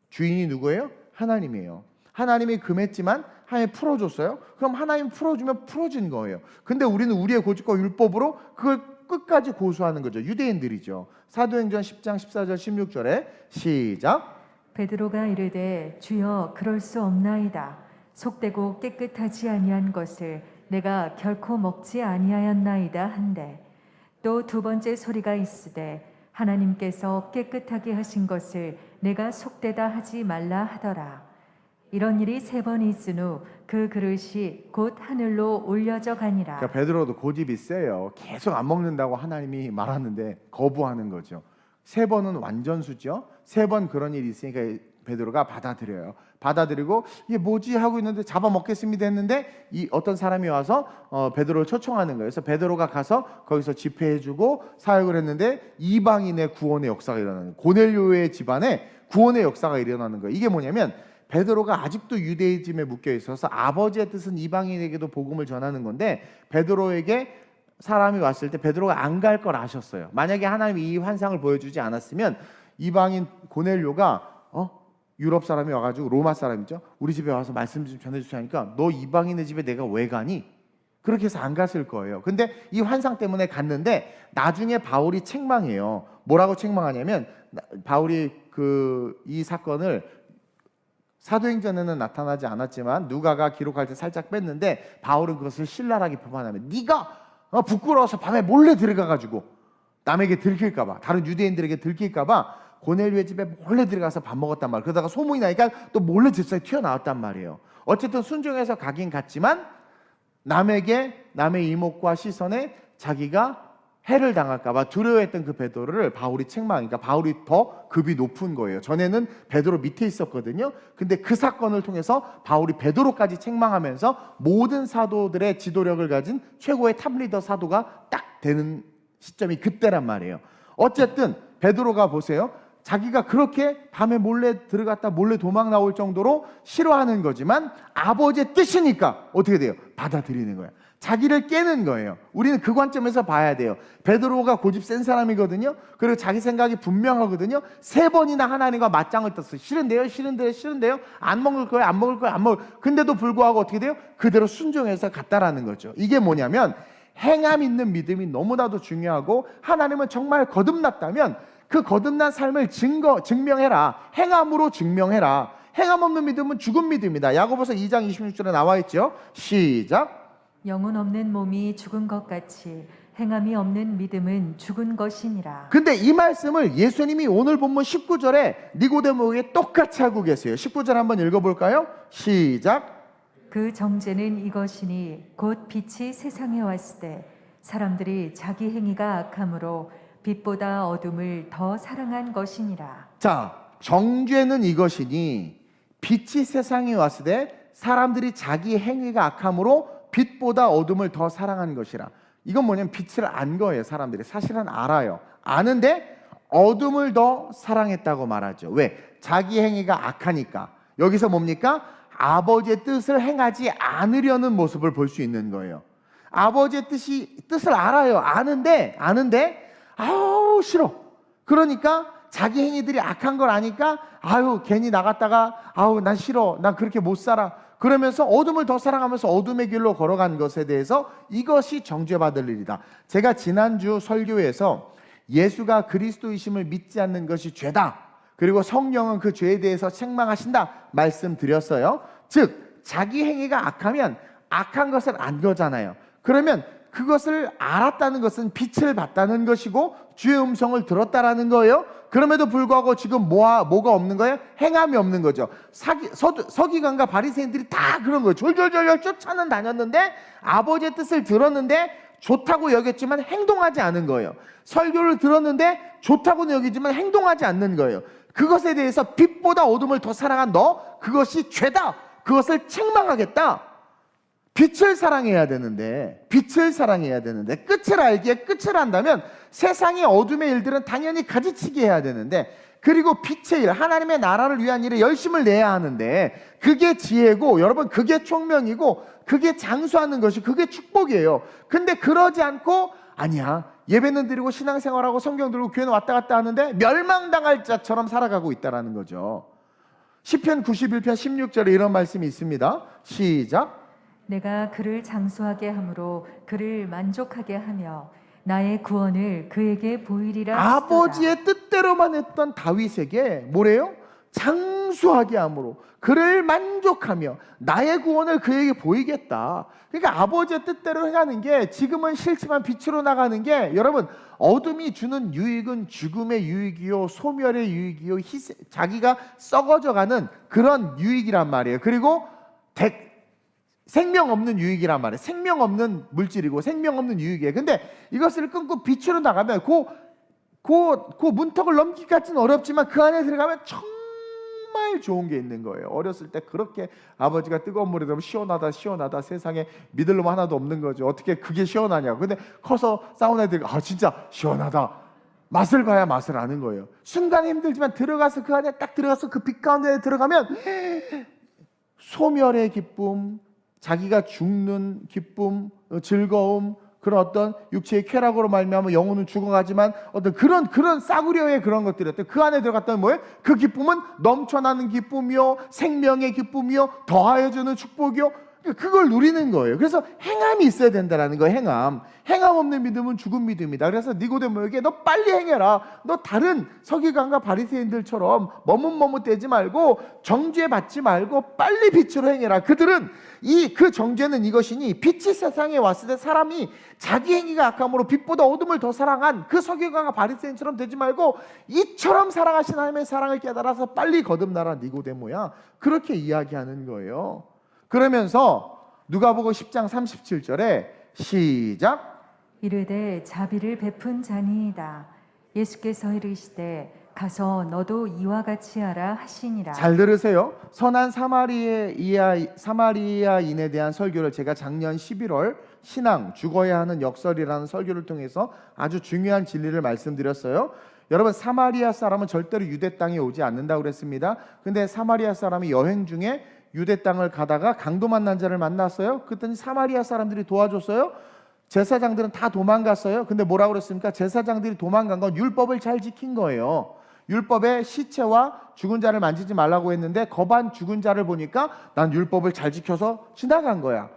주인이 누구예요? 하나님이에요. 하나님이 금했지만 하나님이 풀어줬어요. 그럼 하나님 풀어주면 풀어진 거예요. 근데 우리는 우리의 고집과 율법으로 그걸 끝까지 고수하는 거죠. 유대인들이죠. 사도행전 10장 14절 16절에 시작. 베드로가 이르되 주여 그럴 수 없나이다. 속되고 깨끗하지 아니한 것을 내가 결코 먹지 아니하였나이다 한데, 또 두 번째 소리가 있으되 하나님께서 깨끗하게 하신 것을 내가 속되다 하지 말라 하더라. 이런 일이 3번 있은 후 그 그릇이 곧 하늘로 올려져 가니라. 그러니까 베드로도 고집이 세요. 계속 안 먹는다고 하나님이 말하는데 거부하는 거죠. 3번은 완전수죠. 3번 그런 일이 있으니까 베드로가 받아들여요. 받아들이고 이게 뭐지 하고 있는데 잡아먹겠습니다 했는데 이 어떤 사람이 와서 베드로를 초청하는 거예요. 그래서 베드로가 가서 거기서 집회해주고 사역을 했는데 이방인의 구원의 역사가 일어나는 거예요. 고넬료의 집안에 구원의 역사가 일어나는 거예요. 이게 뭐냐면 베드로가 아직도 유대이즘에 묶여 있어서 아버지의 뜻은 이방인에게도 복음을 전하는 건데 베드로에게 사람이 왔을 때 베드로가 안 갈 걸 아셨어요. 만약에 하나님이 이 환상을 보여주지 않았으면 이방인 고넬료가 유럽 사람이 와가지고 로마 사람이죠. 우리 집에 와서 말씀 좀 전해주시 하니까 너 이방인의 집에 내가 왜 가니? 그렇게 해서 안 갔을 거예요. 근데 이 환상 때문에 갔는데 나중에 바울이 책망해요. 뭐라고 책망하냐면 바울이 이 사건을 사도행전에는 나타나지 않았지만 누가가 기록할 때 살짝 뺐는데 바울은 그것을 신랄하게 표현하면 네가 부끄러워서 밤에 몰래 들어가가지고 남에게 들킬까봐 다른 유대인들에게 들킬까봐 고넬료의 집에 몰래 들어가서 밥 먹었단 말이에요. 그러다가 소문이 나니까 또 몰래 집사에 튀어나왔단 말이에요. 어쨌든 순종해서 가긴 갔지만 남에게 남의 이목과 시선에 자기가 해를 당할까봐 두려워했던 그 베드로를 바울이 책망하니까 바울이 더 급이 높은 거예요. 전에는 베드로 밑에 있었거든요. 근데 그 사건을 통해서 바울이 베드로까지 책망하면서 모든 사도들의 지도력을 가진 최고의 탑리더 사도가 딱 되는 시점이 그때란 말이에요. 어쨌든 베드로가 보세요. 자기가 그렇게 밤에 몰래 들어갔다 몰래 도망 나올 정도로 싫어하는 거지만 아버지의 뜻이니까 어떻게 돼요? 받아들이는 거예요. 자기를 깨는 거예요. 우리는 그 관점에서 봐야 돼요. 베드로가 고집 센 사람이거든요. 그리고 자기 생각이 분명하거든요. 3번이나 하나님과 맞짱을 떴어요. 싫은데요. 안 먹을 거예요. 안 먹을 거예요. 근데도 불구하고 어떻게 돼요? 그대로 순종해서 갔다라는 거죠. 이게 뭐냐면 행함 있는 믿음이 너무나도 중요하고 하나님은 정말 거듭났다면 그 거듭난 삶을 증명해라. 행함으로 증명해라. 행함 없는 믿음은 죽은 믿음이다. 야고보서 2장 26절에 나와 있죠. 시작. 영혼 없는 몸이 죽은 것 같이 행함이 없는 믿음은 죽은 것이니라. 근데 이 말씀을 예수님이 오늘 본문 19절에 니고데모에게 똑같이 하고 계세요. 19절 한번 읽어볼까요? 시작. 그 정죄는 이것이니 곧 빛이 세상에 왔을 때 사람들이 자기 행위가 악함으로 빛보다 어둠을 더 사랑한 것이니라. 자, 정죄는 이것이니 빛이 세상에 왔을 때 사람들이 자기 행위가 악함으로 빛보다 어둠을 더 사랑한 것이라. 이건 뭐냐면 빛을 안 거예요. 사람들이 사실은 알아요. 아는데 어둠을 더 사랑했다고 말하죠. 왜? 자기 행위가 악하니까. 여기서 뭡니까? 아버지의 뜻을 행하지 않으려는 모습을 볼 수 있는 거예요. 아버지의 뜻을 알아요. 아는데 아우 싫어. 그러니까 자기 행위들이 악한 걸 아니까 아유 괜히 나갔다가 아우 난 싫어. 난 그렇게 못 살아. 그러면서 어둠을 더 사랑하면서 어둠의 길로 걸어간 것에 대해서 이것이 정죄받을 일이다. 제가 지난주 설교에서 예수가 그리스도이심을 믿지 않는 것이 죄다. 그리고 성령은 그 죄에 대해서 책망하신다 말씀드렸어요. 즉 자기 행위가 악하면 악한 것을 안 거잖아요. 그러면 그것을 알았다는 것은 빛을 봤다는 것이고 주의 음성을 들었다라는 거예요. 그럼에도 불구하고 지금 뭐가 없는 거예요? 행함이 없는 거죠. 서기관과 바리새인들이 다 그런 거예요. 졸졸졸 쫓아는 다녔는데 아버지의 뜻을 들었는데 좋다고 여겼지만 행동하지 않은 거예요. 설교를 들었는데 좋다고는 여기지만 행동하지 않는 거예요. 그것에 대해서 빛보다 어둠을 더 사랑한 너, 그것이 죄다. 그것을 책망하겠다. 빛을 사랑해야 되는데 끝을 알기에 끝을 안다면 세상의 어둠의 일들은 당연히 가지치기 해야 되는데, 그리고 빛의 일, 하나님의 나라를 위한 일에 열심을 내야 하는데 그게 지혜고 여러분 그게 총명이고 그게 장수하는 것이 그게 축복이에요. 근데 그러지 않고 아니야 예배는 드리고 신앙생활하고 성경 들고 교회는 왔다 갔다 하는데 멸망당할 자처럼 살아가고 있다는 거죠. 시편 91편 16절에 이런 말씀이 있습니다. 시작. 내가 그를 장수하게 함으로 그를 만족하게 하며 나의 구원을 그에게 보이리라. 아버지의 뜻대로만 했던 다윗에게 뭐래요? 장수하게 함으로 그를 만족하며 나의 구원을 그에게 보이겠다. 그러니까 아버지의 뜻대로 행하는 게 지금은 싫지만 빛으로 나가는 게 여러분 어둠이 주는 유익은 죽음의 유익이요 소멸의 유익이요 자기가 썩어져가는 그런 유익이란 말이에요. 그리고 생명 없는 유익이란 말이에요. 생명 없는 물질이고 생명 없는 유익이에요. 근데 이것을 끊고 빛으로 나가면 그 문턱을 넘기기까지는 어렵지만 그 안에 들어가면 정말 좋은 게 있는 거예요. 어렸을 때 그렇게 아버지가 뜨거운 물에 들어가면 시원하다 시원하다, 세상에 믿을 놈 하나도 없는 거죠. 어떻게 그게 시원하냐고. 근데 커서 사우나에 들어가 진짜 시원하다, 맛을 봐야 맛을 아는 거예요. 순간에 힘들지만 들어가서 그 안에 딱 들어가서 그 빛 가운데 들어가면 소멸의 기쁨, 자기가 죽는 기쁨, 즐거움, 그런 어떤 육체의 쾌락으로 말미암아 영혼은 죽어가지만 어떤 그런 싸구려의 그런 것들이었대요. 그 안에 들어갔던 뭐예요? 그 기쁨은 넘쳐나는 기쁨이요, 생명의 기쁨이요, 더하여주는 축복이요. 그걸 누리는 거예요. 그래서 행함이 있어야 된다라는 거예요. 행함 없는 믿음은 죽은 믿음이다. 그래서 니고데모에게 너 빨리 행해라. 너 다른 서기관과 바리새인들처럼 머뭇머뭇대지 말고 정죄 받지 말고 빨리 빛으로 행해라. 그들은 그 정죄는 이것이니, 빛이 세상에 왔을 때 사람이 자기 행위가 악함으로 빛보다 어둠을 더 사랑한 그 서기관과 바리새인처럼 되지 말고 이처럼 사랑하신 하나님의 사랑을 깨달아서 빨리 거듭나라. 니고데모야. 그렇게 이야기하는 거예요. 그러면서 누가복음 10장 37절에 시작. 이르되 자비를 베푼 자니이다. 예수께서 이르시되 가서 너도 이와 같이 하라 하시니라. 잘 들으세요. 선한 사마리아인에 대한 설교를 제가 작년 11월 신앙 죽어야 하는 역설이라는 설교를 통해서 아주 중요한 진리를 말씀드렸어요. 여러분, 사마리아 사람은 절대로 유대 땅에 오지 않는다고 그랬습니다. 근데 사마리아 사람이 여행 중에 유대 땅을 가다가 강도 만난 자를 만났어요. 그랬더니 사마리아 사람들이 도와줬어요. 제사장들은 다 도망갔어요. 근데 뭐라고 그랬습니까? 제사장들이 도망간 건 율법을 잘 지킨 거예요. 율법에 시체와 죽은 자를 만지지 말라고 했는데 거반 죽은 자를 보니까 난 율법을 잘 지켜서 지나간 거야.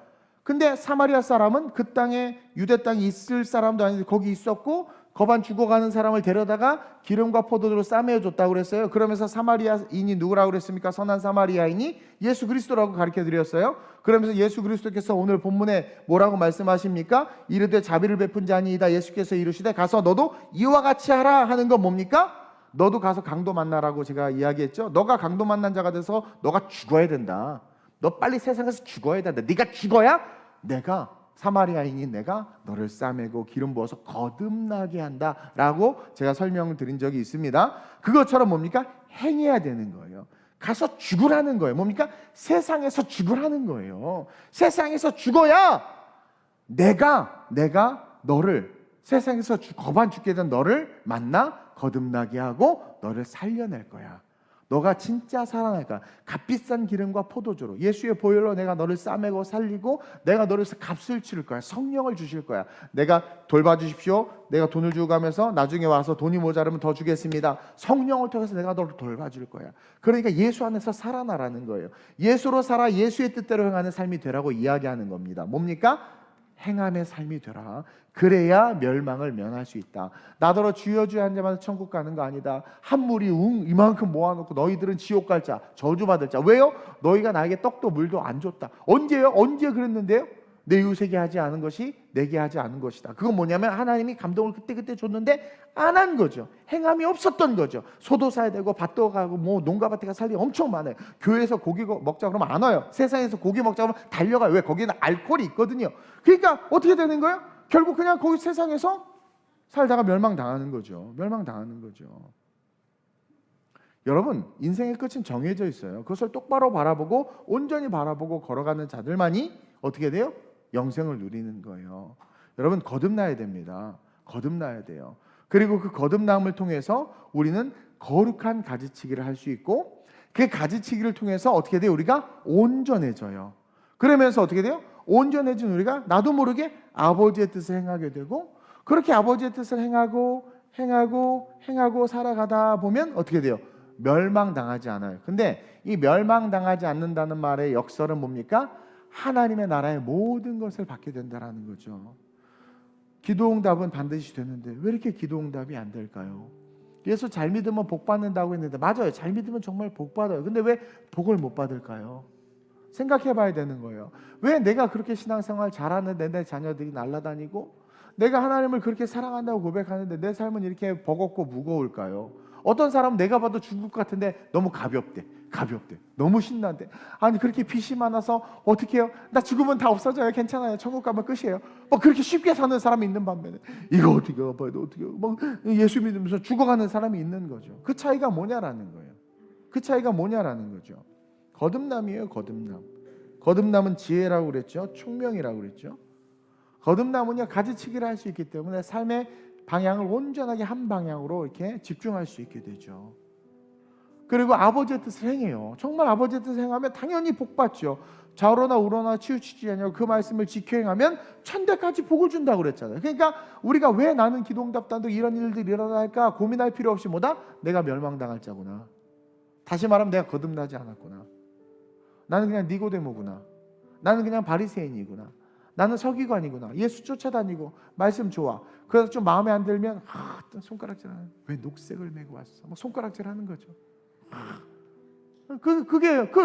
근데 사마리아 사람은 그 땅에, 유대 땅에 있을 사람도 아닌데 거기 있었고 거반 죽어가는 사람을 데려다가 기름과 포도주로 싸매어 줬다고 그랬어요. 그러면서 사마리아인이 누구라고 그랬습니까? 선한 사마리아인이 예수 그리스도라고 가르쳐 드렸어요. 그러면서 예수 그리스도께서 오늘 본문에 뭐라고 말씀하십니까? 이르되 자비를 베푼 자니이다. 예수께서 이르시되 가서 너도 이와 같이 하라 하는 건 뭡니까? 너도 가서 강도 만나라고 제가 이야기했죠. 너가 강도 만난 자가 돼서 너가 죽어야 된다. 너 빨리 세상에서 죽어야 된다. 네가 죽어야 내가, 사마리아인인 내가 너를 싸매고 기름 부어서 거듭나게 한다라고 제가 설명을 드린 적이 있습니다. 그것처럼 뭡니까? 행해야 되는 거예요. 가서 죽으라는 거예요. 뭡니까? 세상에서 죽으라는 거예요. 세상에서 죽어야 내가 너를, 세상에서 거반 죽게 된 너를 만나 거듭나게 하고 너를 살려낼 거야. 너가 진짜 살아날 거야. 값비싼 기름과 포도주로, 예수의 보혈로 내가 너를 싸매고 살리고 내가 너를 값을 치를 거야. 성령을 주실 거야. 내가 돌봐주십시오. 내가 돈을 주고 가면서 나중에 와서 돈이 모자르면 더 주겠습니다. 성령을 통해서 내가 너를 돌봐줄 거야. 그러니까 예수 안에서 살아나라는 거예요. 예수로 살아 예수의 뜻대로 행하는 삶이 되라고 이야기하는 겁니다. 뭡니까? 행함의 삶이 되라. 그래야 멸망을 면할 수 있다. 나더러 주여 주여 한 자마다 천국 가는 거 아니다. 한 무리 이만큼 모아놓고 너희들은 지옥 갈 자, 저주받을 자. 왜요? 너희가 나에게 떡도 물도 안 줬다. 언제요? 언제 그랬는데요? 내 이웃에게 하지 않은 것이 내게 하지 않은 것이다. 그건 뭐냐면 하나님이 감동을 그때 줬는데 안 한 거죠. 행함이 없었던 거죠. 소도 사야 되고 밭도 가고 뭐 농가밭에 가 살림이 엄청 많아요. 교회에서 고기 먹자 그러면 안 와요. 세상에서 고기 먹자 그러면 달려가요. 왜? 거기는 알코올이 있거든요. 그러니까 어떻게 되는 거예요? 결국 그냥 거기 세상에서 살다가 멸망당하는 거죠. 멸망당하는 거죠. 여러분, 인생의 끝은 정해져 있어요. 그것을 똑바로 바라보고 온전히 바라보고 걸어가는 자들만이 어떻게 돼요? 영생을 누리는 거예요. 여러분, 거듭나야 됩니다. 거듭나야 돼요. 그리고 그 거듭남을 통해서 우리는 거룩한 가지치기를 할 수 있고, 그 가지치기를 통해서 어떻게 돼요? 우리가 온전해져요. 그러면서 어떻게 돼요? 온전해진 우리가 나도 모르게 아버지의 뜻을 행하게 되고, 그렇게 아버지의 뜻을 행하고 살아가다 보면 어떻게 돼요? 멸망당하지 않아요. 근데 이 멸망당하지 않는다는 말의 역설은 뭡니까? 하나님의 나라의 모든 것을 받게 된다는 거죠. 기도응답은 반드시 되는데 왜 이렇게 기도응답이 안 될까요? 예수 잘 믿으면 복 받는다고 했는데, 맞아요. 잘 믿으면 정말 복 받아요. 근데 왜 복을 못 받을까요? 생각해 봐야 되는 거예요. 왜 내가 그렇게 신앙생활 잘하는데 내 자녀들이 날아다니고, 내가 하나님을 그렇게 사랑한다고 고백하는데 내 삶은 이렇게 버겁고 무거울까요? 어떤 사람은 내가 봐도 죽을 것 같은데 너무 가볍대. 너무 신난대. 아니, 그렇게 빚이 많아서 어떻게 해요? 나 죽으면 다 없어져요. 괜찮아요. 천국 가면 끝이에요. 뭐 그렇게 쉽게 사는 사람이 있는 반면에 이거 어떻게 봐도 어떻게 막 예수 믿으면서 죽어가는 사람이 있는 거죠. 그 차이가 뭐냐라는 거예요. 그 차이가 뭐냐라는 거죠. 거듭남이에요. 거듭남은 지혜라고 그랬죠. 총명이라고 그랬죠. 거듭남은요, 가지치기를 할 수 있기 때문에 삶의 방향을 온전하게 한 방향으로 이렇게 집중할 수 있게 되죠. 그리고 아버지의 뜻을 행해요. 정말 아버지의 뜻을 행하면 당연히 복받죠. 좌우로나 우로나 치우치지 아니하고 그 말씀을 지켜 행하면 천대까지 복을 준다고 그랬잖아요. 그러니까 우리가 왜 나는 기도응답단도 이런 일들이 일어날까 고민할 필요 없이 뭐다? 내가 멸망당할 자구나. 다시 말하면 내가 거듭나지 않았구나. 나는 그냥 니고데모구나. 나는 그냥 바리새인이구나. 나는 서기관이구나. 예수 쫓아다니고 말씀 좋아. 그래서 좀 마음에 안 들면 손가락질하는. 왜 녹색을 메고 왔어? 뭐 손가락질하는 거죠.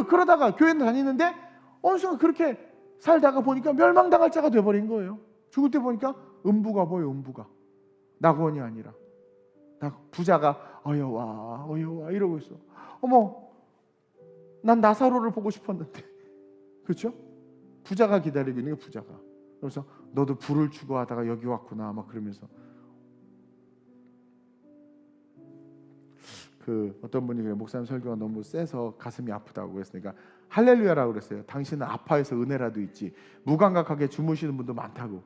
그러다가 교회 다니는데 어느 순간 그렇게 살다가 보니까 멸망당할 자가 돼버린 거예요. 죽을 때 보니까 음부가 보여. 음부가 낙원이 아니라 부자가 어여와 이러고 있어. 어머, 난 나사로를 보고 싶었는데. 그렇죠? 부자가 기다리고 있는 게 부자가. 그래서 너도 불을 추구하다가 여기 왔구나 막 그러면서 어떤 분이 그래요. 목사님 설교가 너무 세서 가슴이 아프다고 그랬으니까 할렐루야라고 그랬어요. 당신은 아파해서 은혜라도 있지 무감각하게 주무시는 분도 많다고.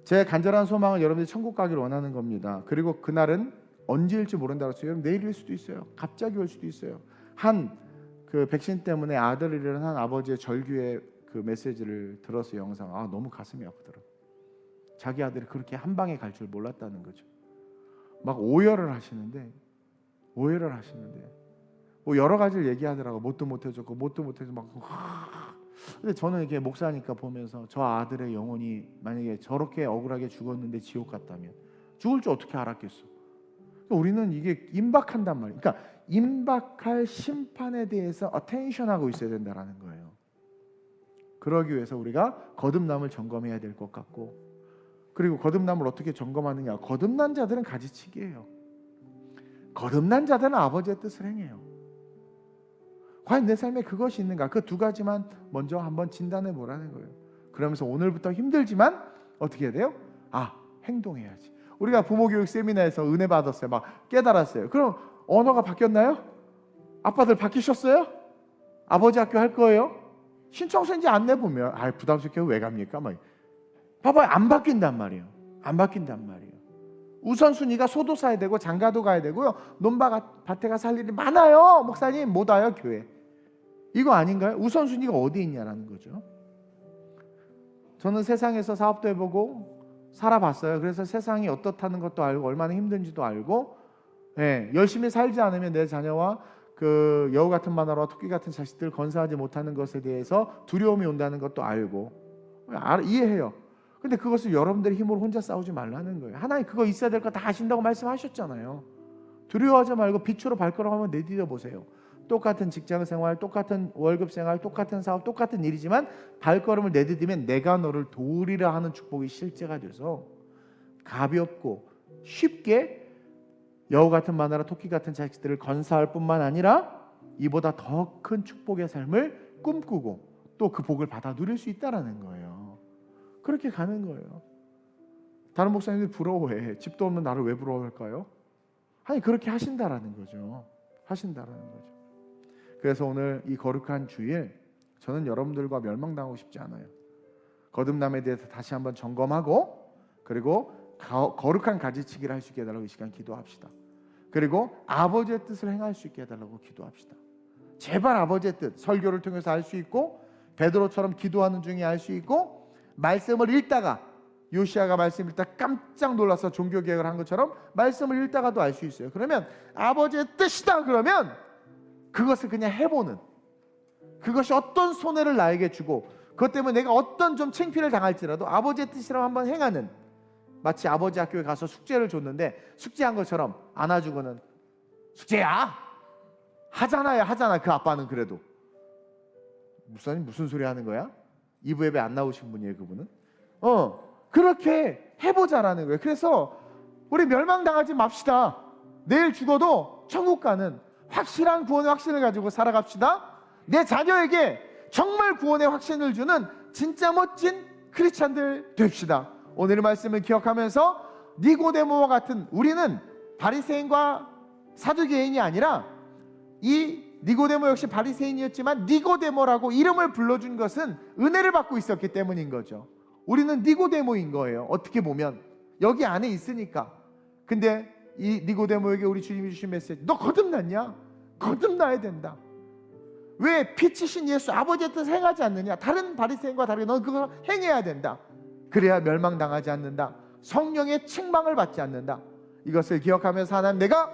제 간절한 소망은 여러분들이 천국 가기를 원하는 겁니다. 그리고 그날은 언제일지 모른다고 했어요. 여러분 내일일 수도 있어요. 갑자기 올 수도 있어요. 그 백신 때문에 아들을 잃은 한 아버지의 절규의 그 메시지를 들어서 영상 너무 가슴이 아프더라고요. 자기 아들이 그렇게 한 방에 갈 줄 몰랐다는 거죠. 막 오열을 하시는데 뭐 여러 가지를 얘기하더라고. 뭣도 못해줬고 막. 근데 저는 이렇게 목사니까 보면서 저 아들의 영혼이 만약에 저렇게 억울하게 죽었는데 지옥 갔다면 죽을 줄 어떻게 알았겠어. 우리는 이게 임박한단 말이에요. 그러니까 임박할 심판에 대해서 어텐션하고 있어야 된다는 거예요. 그러기 위해서 우리가 거듭남을 점검해야 될 것 같고, 그리고 거듭남을 어떻게 점검하느냐. 거듭난 자들은 가지치기예요. 거듭난 자들은 아버지의 뜻을 행해요. 과연 내 삶에 그것이 있는가? 그 두 가지만 먼저 한번 진단해 보라는 거예요. 그러면서 오늘부터 힘들지만 어떻게 해야 돼요? 행동해야지. 우리가 부모교육 세미나에서 은혜 받았어요. 막 깨달았어요. 그럼 언어가 바뀌었나요? 아빠들 바뀌셨어요? 아버지 학교 할 거예요? 신청서인지 안 내보면 부담스럽게 왜 갑니까? 봐봐요. 안 바뀐단 말이에요. 우선순위가 소도 사야 되고 장가도 가야 되고요. 논밭에 가서 할 일이 많아요. 목사님 못 와요 교회. 이거 아닌가요? 우선순위가 어디 있냐라는 거죠. 저는 세상에서 사업도 해보고 살아봤어요. 그래서 세상이 어떻다는 것도 알고 얼마나 힘든지도 알고, 열심히 살지 않으면 내 자녀와 그 여우 같은 마누라와 토끼 같은 자식들 건사하지 못하는 것에 대해서 두려움이 온다는 것도 알고 이해해요. 근데 그것을 여러분들의 힘으로 혼자 싸우지 말라는 거예요. 하나님 그거 있어야 될 거 다 하신다고 말씀하셨잖아요. 두려워하지 말고 빛으로 발걸음하면 내디뎌 보세요. 똑같은 직장 생활, 똑같은 월급 생활, 똑같은 사업, 똑같은 일이지만 발걸음을 내디디면 내가 너를 도우리라 하는 축복이 실제가 돼서 가볍고 쉽게 여우 같은 마누라, 토끼 같은 자식들을 건사할 뿐만 아니라 이보다 더 큰 축복의 삶을 꿈꾸고 또 그 복을 받아 누릴 수 있다라는 거예요. 그렇게 가는 거예요. 다른 목사님들이 부러워해. 집도 없는 나를 왜 부러워할까요? 아니 그렇게 하신다라는 거죠. 그래서 오늘 이 거룩한 주일 저는 여러분들과 멸망당하고 싶지 않아요. 거듭남에 대해서 다시 한번 점검하고, 그리고 거룩한 가지치기를 할 수 있게 해달라고 이 시간 기도합시다. 그리고 아버지의 뜻을 행할 수 있게 해달라고 기도합시다. 제발 아버지의 뜻, 설교를 통해서 알 수 있고, 베드로처럼 기도하는 중에 알 수 있고, 말씀을 읽다가 요시아가 말씀 읽다 깜짝 놀라서 종교개혁을 한 것처럼 말씀을 읽다가도 알 수 있어요. 그러면 아버지의 뜻이다 그러면 그것을 그냥 해보는, 그것이 어떤 손해를 나에게 주고 그것 때문에 내가 어떤 좀 창피를 당할지라도 아버지의 뜻이라고 한번 행하는, 마치 아버지 학교에 가서 숙제를 줬는데 숙제한 것처럼 안아주고는 숙제야 하잖아. 그 아빠는 그래도 목사님 무슨 소리 하는 거야? 2부 예배 안 나오신 분이에요 그분은. 그렇게 해보자라는 거예요. 그래서 우리 멸망당하지 맙시다. 내일 죽어도 천국 가는 확실한 구원의 확신을 가지고 살아갑시다. 내 자녀에게 정말 구원의 확신을 주는 진짜 멋진 크리스찬들 됩시다. 오늘의 말씀을 기억하면서 니고데모와 같은 우리는 바리새인과 사두개인이 아니라 이 니고데모 역시 바리새인이었지만 니고데모라고 이름을 불러준 것은 은혜를 받고 있었기 때문인 거죠. 우리는 니고데모인 거예요. 어떻게 보면 여기 안에 있으니까. 근데 이 니고데모에게 우리 주님이 주신 메시지, 너 거듭났냐? 거듭나야 된다. 왜? 피치신 예수 아버지의 뜻을 행하지 않느냐? 다른 바리새인과 다르게 넌 그걸 행해야 된다. 그래야 멸망당하지 않는다. 성령의 책망을 받지 않는다. 이것을 기억하면서 하나님, 내가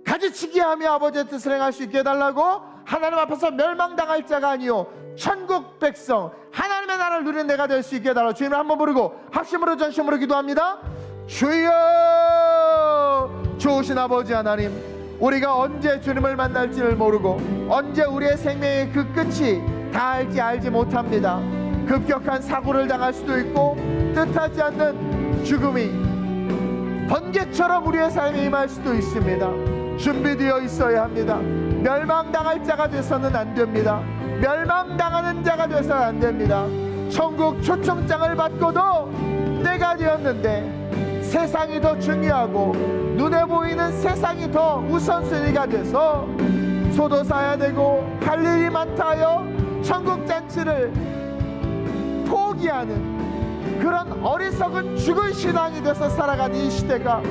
가지치기 하며 아버지의 뜻을 행할 수 있게 해달라고, 하나님 앞에서 멸망당할 자가 아니요 천국 백성 하나님의 나라를 누리는 내가 될 수 있게 해달라고 주님을 한번 부르고 합심으로 전심으로 기도합니다. 주여, 좋으신 아버지 하나님, 우리가 언제 주님을 만날지를 모르고 언제 우리의 생명의 그 끝이 닿을지 알지 못합니다. 급격한 사고를 당할 수도 있고 뜻하지 않는 죽음이 번개처럼 우리의 삶에 임할 수도 있습니다. 준비되어 있어야 합니다. 멸망당할 자가 돼서는 안 됩니다. 멸망당하는 자가 돼서는 안 됩니다. 천국 초청장을 받고도 때가 되었는데 세상이 더 중요하고 눈에 보이는 세상이 더 우선순위가 돼서 소도사야 되고 할 일이 많다 하여 천국잔치를 포기하는 그런 어리석은 죽은 신앙이 돼서 살아가는 이 시대가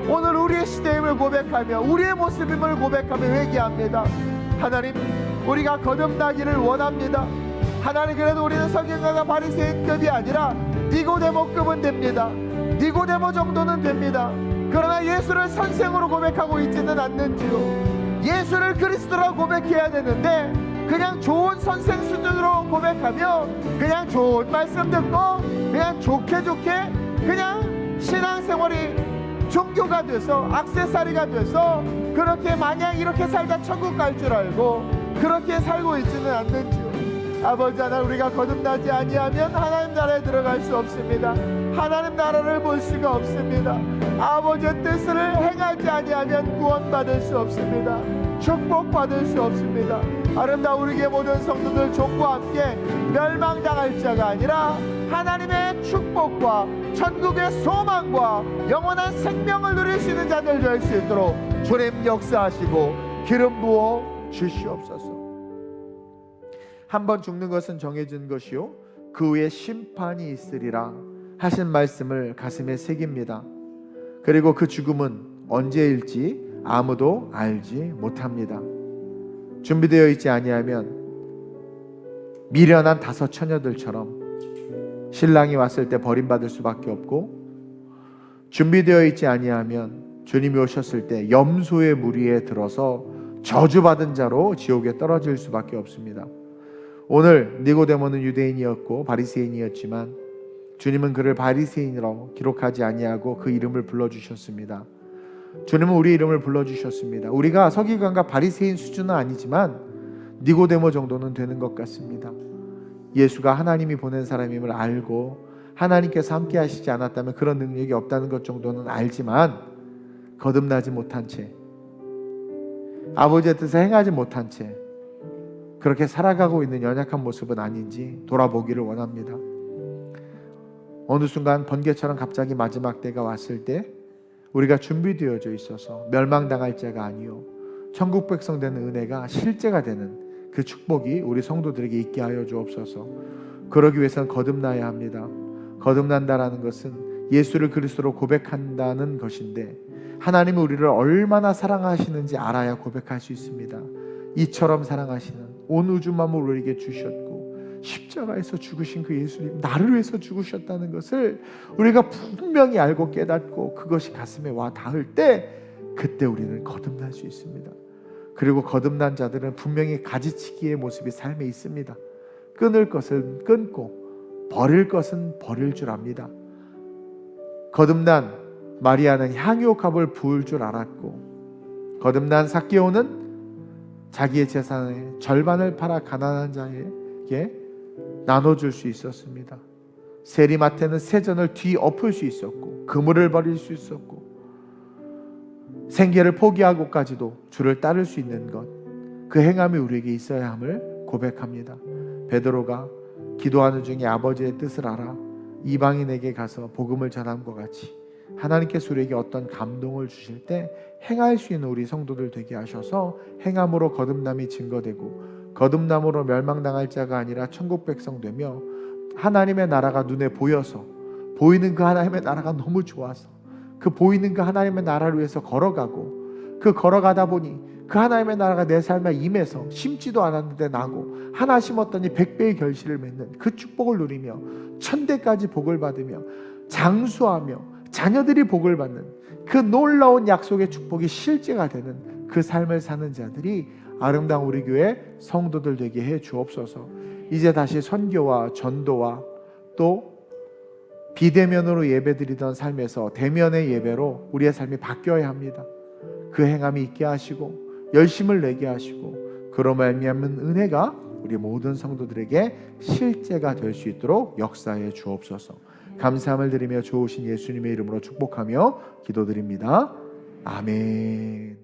오늘 우리의 시대임을 고백하며 우리의 모습임을 고백하며 회개합니다. 하나님, 우리가 거듭나기를 원합니다. 하나님, 그래도 우리는 서기관과 바리새인급이 아니라 니고데모급은 됩니다. 니고데모 정도는 됩니다. 그러나 예수를 선생으로 고백하고 있지는 않는지요. 예수를 그리스도라고 고백해야 되는데 그냥 좋은 선생 수준으로 고백하며 그냥 좋은 말씀 듣고 그냥 좋게 그냥 신앙생활이 종교가 돼서 액세서리가 돼서 그렇게 마냥 이렇게 살다 천국 갈 줄 알고 그렇게 살고 있지는 않는지요. 아버지 하나님, 우리가 거듭나지 아니하면 하나님 나라에 들어갈 수 없습니다. 하나님 나라를 볼 수가 없습니다. 아버지의 뜻을 행하지 아니하면 구원받을 수 없습니다. 축복받을 수 없습니다. 아름다운 우리의 모든 성도들 종과 함께 멸망당할 자가 아니라 하나님의 축복과 천국의 소망과 영원한 생명을 누릴 수 있는 자들 될 수 있도록 주님 역사하시고 기름 부어 주시옵소서. 한번 죽는 것은 정해진 것이요 그 후에 심판이 있으리라 하신 말씀을 가슴에 새깁니다. 그리고 그 죽음은 언제일지 아무도 알지 못합니다. 준비되어 있지 아니하면 미련한 5 처녀들처럼 신랑이 왔을 때 버림받을 수밖에 없고, 준비되어 있지 아니하면 주님이 오셨을 때 염소의 무리에 들어서 저주받은 자로 지옥에 떨어질 수밖에 없습니다. 오늘 니고데모는 유대인이었고 바리새인이었지만 주님은 그를 바리새인이라고 기록하지 아니하고 그 이름을 불러주셨습니다. 주님은 우리 이름을 불러주셨습니다. 우리가 서기관과 바리새인 수준은 아니지만 니고데모 정도는 되는 것 같습니다. 예수가 하나님이 보낸 사람임을 알고 하나님께서 함께 하시지 않았다면 그런 능력이 없다는 것 정도는 알지만 거듭나지 못한 채 아버지의 뜻을 행하지 못한 채 그렇게 살아가고 있는 연약한 모습은 아닌지 돌아보기를 원합니다. 어느 순간 번개처럼 갑자기 마지막 때가 왔을 때 우리가 준비되어져 있어서 멸망당할 자가 아니요 천국 백성 되는 은혜가 실제가 되는 그 축복이 우리 성도들에게 있게 하여 주옵소서. 그러기 위해서는 거듭나야 합니다. 거듭난다라는 것은 예수를 그리스도로 고백한다는 것인데 하나님이 우리를 얼마나 사랑하시는지 알아야 고백할 수 있습니다. 이처럼 사랑하시는 온 우주 만물을 우리에게 주셨고 십자가에서 죽으신 그 예수님, 나를 위해서 죽으셨다는 것을 우리가 분명히 알고 깨닫고 그것이 가슴에 와 닿을 때 그때 우리는 거듭날 수 있습니다. 그리고 거듭난 자들은 분명히 가지치기의 모습이 삶에 있습니다. 끊을 것은 끊고 버릴 것은 버릴 줄 압니다. 거듭난 마리아는 향유값을 부을 줄 알았고 거듭난 삭개오는 자기의 재산의 절반을 팔아 가난한 자에게 나눠줄 수 있었습니다. 세리마태는 세전을 뒤엎을 수 있었고 그물을 버릴 수 있었고 생계를 포기하고까지도 주를 따를 수 있는 것, 그 행함이 우리에게 있어야 함을 고백합니다. 베드로가 기도하는 중에 아버지의 뜻을 알아 이방인에게 가서 복음을 전함과 같이 하나님께서 우리에게 어떤 감동을 주실 때 행할 수 있는 우리 성도들 되게 하셔서 행함으로 거듭남이 증거되고 거듭남으로 멸망당할 자가 아니라 천국 백성 되며 하나님의 나라가 눈에 보여서 보이는 그 하나님의 나라가 너무 좋아서 그 보이는 그 하나님의 나라를 위해서 걸어가고 그 걸어가다 보니 그 하나님의 나라가 내 삶에 임해서 심지도 않았는데 나고 하나 심었더니 100배의 결실을 맺는 그 축복을 누리며 천대까지 복을 받으며 장수하며 자녀들이 복을 받는 그 놀라운 약속의 축복이 실제가 되는 그 삶을 사는 자들이 아름다운 우리 교회 성도들 되게 해 주옵소서. 이제 다시 선교와 전도와 또 비대면으로 예배드리던 삶에서 대면의 예배로 우리의 삶이 바뀌어야 합니다. 그 행함이 있게 하시고 열심을 내게 하시고 그로 말미암은 은혜가 우리 모든 성도들에게 실제가 될 수 있도록 역사해 주옵소서. 감사함을 드리며 좋으신 예수님의 이름으로 축복하며 기도드립니다. 아멘.